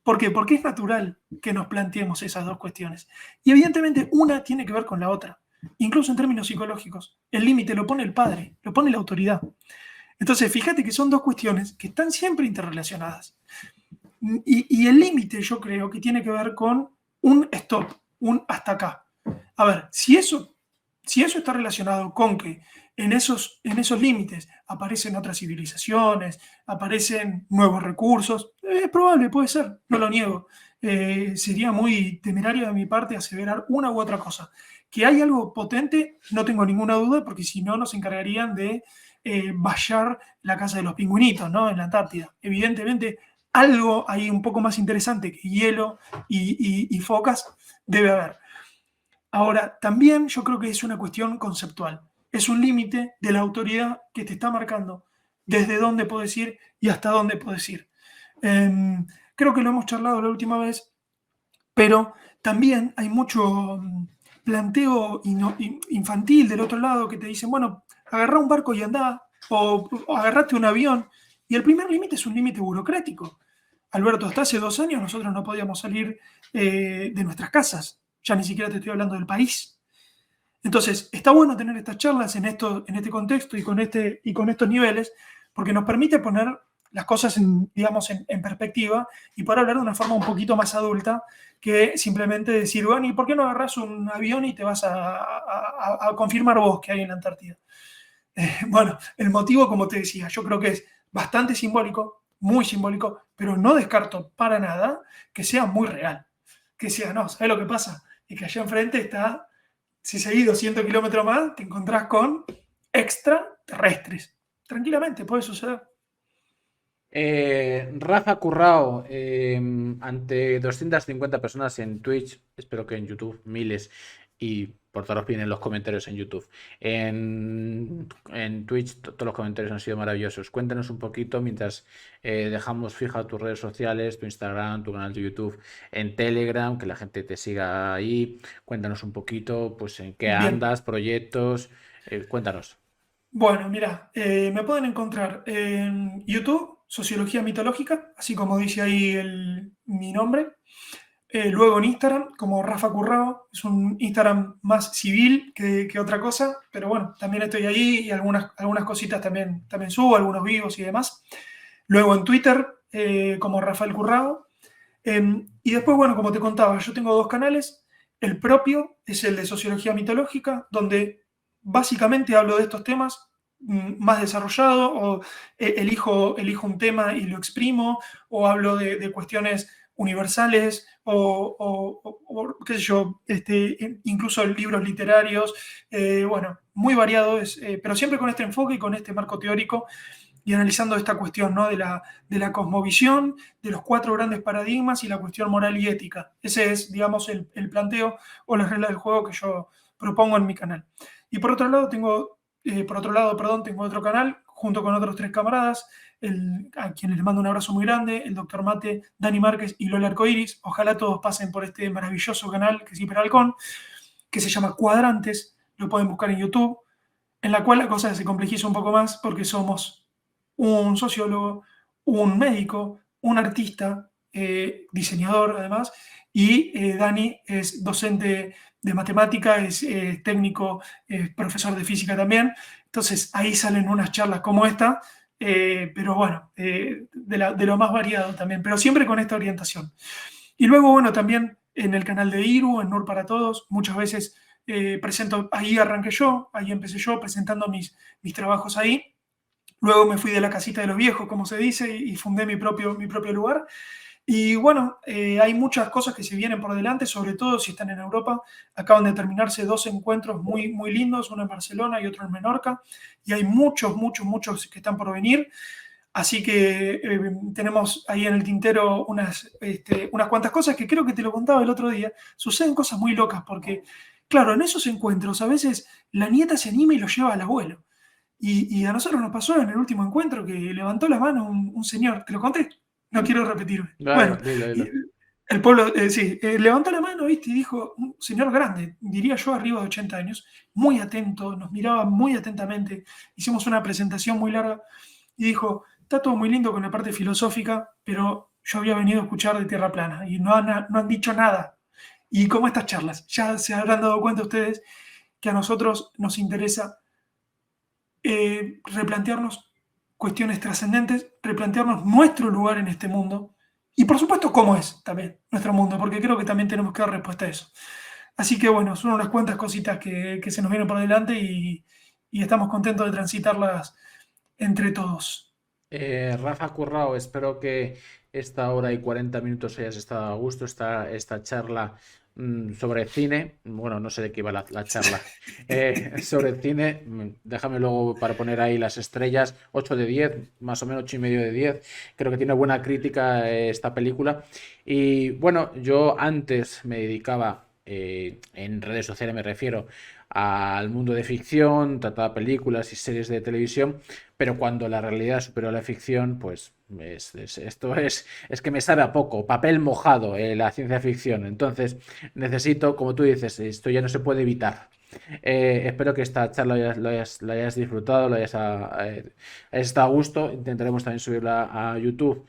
¿Por qué? Porque es natural que nos planteemos esas dos cuestiones. Y evidentemente una tiene que ver con la otra. Incluso en términos psicológicos, el límite lo pone el padre, lo pone la autoridad. Entonces, fíjate que son dos cuestiones que están siempre interrelacionadas. Y el límite yo creo que tiene que ver con un stop, un hasta acá. A ver, si eso está relacionado con que en esos límites aparecen otras civilizaciones, aparecen nuevos recursos, es probable, puede ser, no lo niego. Sería muy temerario de mi parte aseverar una u otra cosa. Que hay algo potente, no tengo ninguna duda, porque si no nos encargarían de vallar la casa de los pingüinitos, ¿no? En la Antártida. Evidentemente, algo ahí un poco más interesante que hielo y focas debe haber. Ahora, también yo creo que es una cuestión conceptual. Es un límite de la autoridad que te está marcando desde dónde puedes ir y hasta dónde puedes ir. Creo que lo hemos charlado la última vez, pero también hay mucho planteo infantil del otro lado que te dicen, bueno, agarrá un barco y andá, o agarrate un avión, y el primer límite es un límite burocrático. Alberto, hasta hace 2 años nosotros no podíamos salir de nuestras casas, ya ni siquiera te estoy hablando del país. Entonces, está bueno tener estas charlas en este contexto y con estos niveles, porque nos permite poner las cosas, digamos, en perspectiva y poder hablar de una forma un poquito más adulta que simplemente decir, bueno, ¿y por qué no agarras un avión y te vas a confirmar vos que hay en la Antártida? Bueno, el motivo, como te decía, yo creo que es bastante simbólico, muy simbólico, pero no descarto para nada que sea muy real. Que sea, no, ¿sabes lo que pasa? Y que allá enfrente está, si seguís 200 kilómetros más, te encontrás con extraterrestres. Tranquilamente, puede suceder. Rafa Currao, ante 250 personas en Twitch, espero que en YouTube miles, y por todos los en los comentarios en YouTube. En Twitch todos los comentarios han sido maravillosos. Cuéntanos un poquito mientras dejamos fija tus redes sociales, tu Instagram, tu canal de YouTube, en Telegram, que la gente te siga ahí. Cuéntanos un poquito, pues en qué Bien, andas, proyectos, cuéntanos. bueno, mira, me pueden encontrar en YouTube, Sociología Mitológica, así como dice ahí mi nombre. Luego en Instagram, como Rafa Currao, es un Instagram más civil que otra cosa, pero bueno, también estoy ahí y algunas cositas también subo, algunos vivos y demás. Luego en Twitter, como Rafael Currao. Y después, bueno, como te contaba, yo tengo dos canales. El propio es el de Sociología Mitológica, donde básicamente hablo de estos temas más desarrollado, o elijo un tema y lo exprimo, o hablo de cuestiones universales, qué sé yo, incluso libros literarios, bueno, muy variado, pero siempre con este enfoque y con este marco teórico y analizando esta cuestión, ¿no? De la cosmovisión, de los cuatro grandes paradigmas y la cuestión moral y ética. Ese es, digamos, el planteo o la regla del juego que yo propongo en mi canal. Y por otro lado, tengo otro canal junto con otros tres camaradas, a quienes les mando un abrazo muy grande, el doctor Mate, Dani Márquez y Lola Arcoiris. Ojalá todos pasen por este maravilloso canal que es Hiperalcón, que se llama Cuadrantes, lo pueden buscar en YouTube, en la cual la cosa se complejiza un poco más porque somos un sociólogo, un médico, un artista, diseñador además, y Dani es docente de matemática, es técnico, profesor de física también. Entonces ahí salen unas charlas como esta, pero bueno, de lo más variado también, pero siempre con esta orientación. Y luego, bueno, también en el canal de Iru, en NUR para Todos, muchas veces presento, ahí arranqué yo, ahí empecé yo presentando mis trabajos ahí. Luego me fui de la casita de los viejos, como se dice, y fundé mi propio lugar. Y bueno, hay muchas cosas que se vienen por delante, sobre todo si están en Europa. Acaban de terminarse dos encuentros muy, muy lindos, uno en Barcelona y otro en Menorca, y hay muchos, muchos, muchos que están por venir. Así que tenemos ahí en el tintero unas cuantas cosas que creo que te lo contaba el otro día. Suceden cosas muy locas porque, claro, en esos encuentros a veces la nieta se anima y lo lleva al abuelo. Y a nosotros nos pasó en el último encuentro que levantó la mano un señor, te lo conté, no quiero repetirme. Claro, Bueno, dilo, y dilo. el pueblo, sí, levantó la mano, ¿viste? Y dijo, un señor grande, diría yo arriba de 80 años, muy atento, nos miraba muy atentamente, hicimos una presentación muy larga y dijo, está todo muy lindo con la parte filosófica, pero yo había venido a escuchar de Tierra Plana y no han dicho nada. Y como estas charlas, ya se habrán dado cuenta ustedes que a nosotros nos interesa replantearnos cuestiones trascendentes, replantearnos nuestro lugar en este mundo y por supuesto cómo es también nuestro mundo, porque creo que también tenemos que dar respuesta a eso. Así que bueno, son unas cuantas cositas que se nos vienen por delante y estamos contentos de transitarlas entre todos. Rafa Currao, espero que esta hora y 40 minutos hayas estado a gusto, esta charla sobre cine. Bueno, no sé de qué iba la charla. Sobre cine, déjame luego para poner ahí las estrellas, 8 de 10 más o menos 8,5 de 10. Creo que tiene buena crítica esta película. Y bueno, yo antes me dedicaba, en redes sociales me refiero, al mundo de ficción, trataba películas y series de televisión, pero cuando la realidad superó a la ficción, pues esto es que me sabe a poco, papel mojado, la ciencia ficción. Entonces necesito, como tú dices, esto ya no se puede evitar. Espero que esta charla lo hayas disfrutado, hayas estado a gusto. Intentaremos también subirla a YouTube.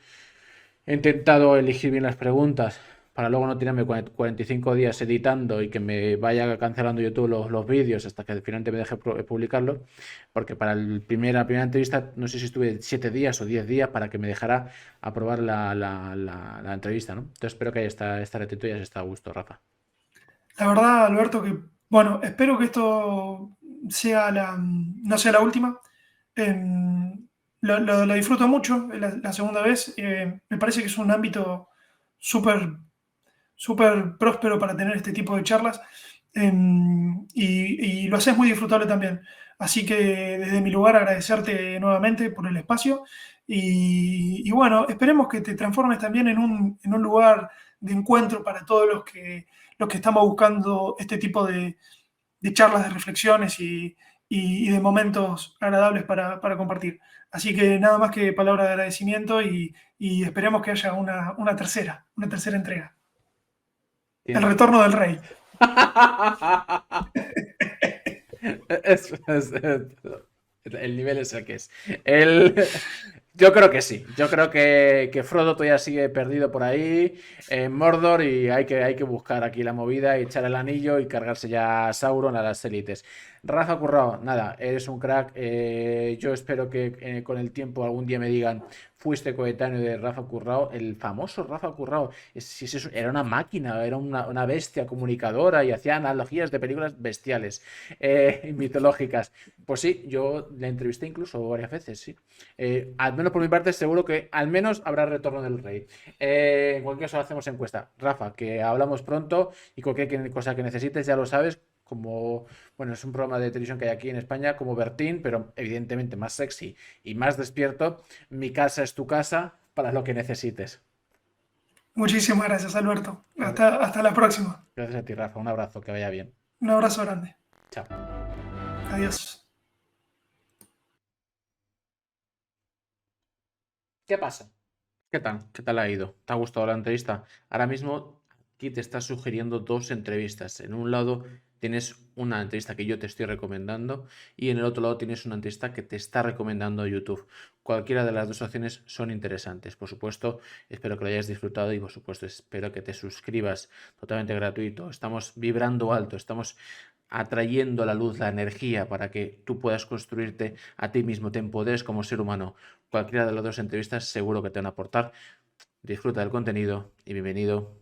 He intentado elegir bien las preguntas para luego no tirarme 45 días editando y que me vaya cancelando YouTube los vídeos hasta que finalmente me deje publicarlo, porque para la primera entrevista no sé si estuve 7 días o 10 días para que me dejara aprobar la entrevista, ¿no? Entonces espero que esta retito ya se está a gusto, Rafa. La verdad, Alberto, que, bueno, espero que esto no sea la última. Em, lo disfruto mucho, es la segunda vez. Me parece que es un ámbito súper, súper próspero para tener este tipo de charlas. Y lo haces muy disfrutable también. Así que desde mi lugar agradecerte nuevamente por el espacio y bueno, esperemos que te transformes también en un lugar de encuentro para todos los que estamos buscando este tipo de charlas, de reflexiones y de momentos agradables para compartir. Así que nada más que palabras de agradecimiento y esperemos que haya una tercera entrega. El Tiene- retorno del rey. el nivel es el que es. El, yo creo que sí. Yo creo que Frodo todavía sigue perdido por ahí en Mordor y hay que buscar aquí la movida, echar el anillo y cargarse ya a Sauron a las élites. Rafa Currao, nada, eres un crack. Yo espero que con el tiempo algún día me digan, fuiste coetáneo de Rafa Currao, el famoso Rafa Currao. Era una máquina, era una bestia comunicadora y hacía analogías de películas bestiales, mitológicas. Pues sí, yo la entrevisté incluso varias veces, sí. Al menos por mi parte, seguro que al menos habrá retorno del rey. En cualquier caso, hacemos encuesta. Rafa, que hablamos pronto y cualquier cosa que necesites, ya lo sabes. Como, bueno, es un programa de televisión que hay aquí en España, como Bertín, pero evidentemente más sexy y más despierto. Mi casa es tu casa para lo que necesites. Muchísimas gracias, Alberto. Hasta la próxima. Gracias a ti, Rafa. Un abrazo, que vaya bien. Un abrazo grande. Chao. Adiós. ¿Qué pasa? ¿Qué tal? ¿Qué tal ha ido? ¿Te ha gustado la entrevista? Ahora mismo aquí te está sugiriendo dos entrevistas. En un lado tienes una entrevista que yo te estoy recomendando y en el otro lado tienes una entrevista que te está recomendando YouTube. Cualquiera de las dos opciones son interesantes. Por supuesto, espero que lo hayas disfrutado y por supuesto espero que te suscribas totalmente gratuito. Estamos vibrando alto, estamos atrayendo la luz, la energía para que tú puedas construirte a ti mismo, te empoderes como ser humano. Cualquiera de las dos entrevistas seguro que te van a aportar. Disfruta del contenido y bienvenido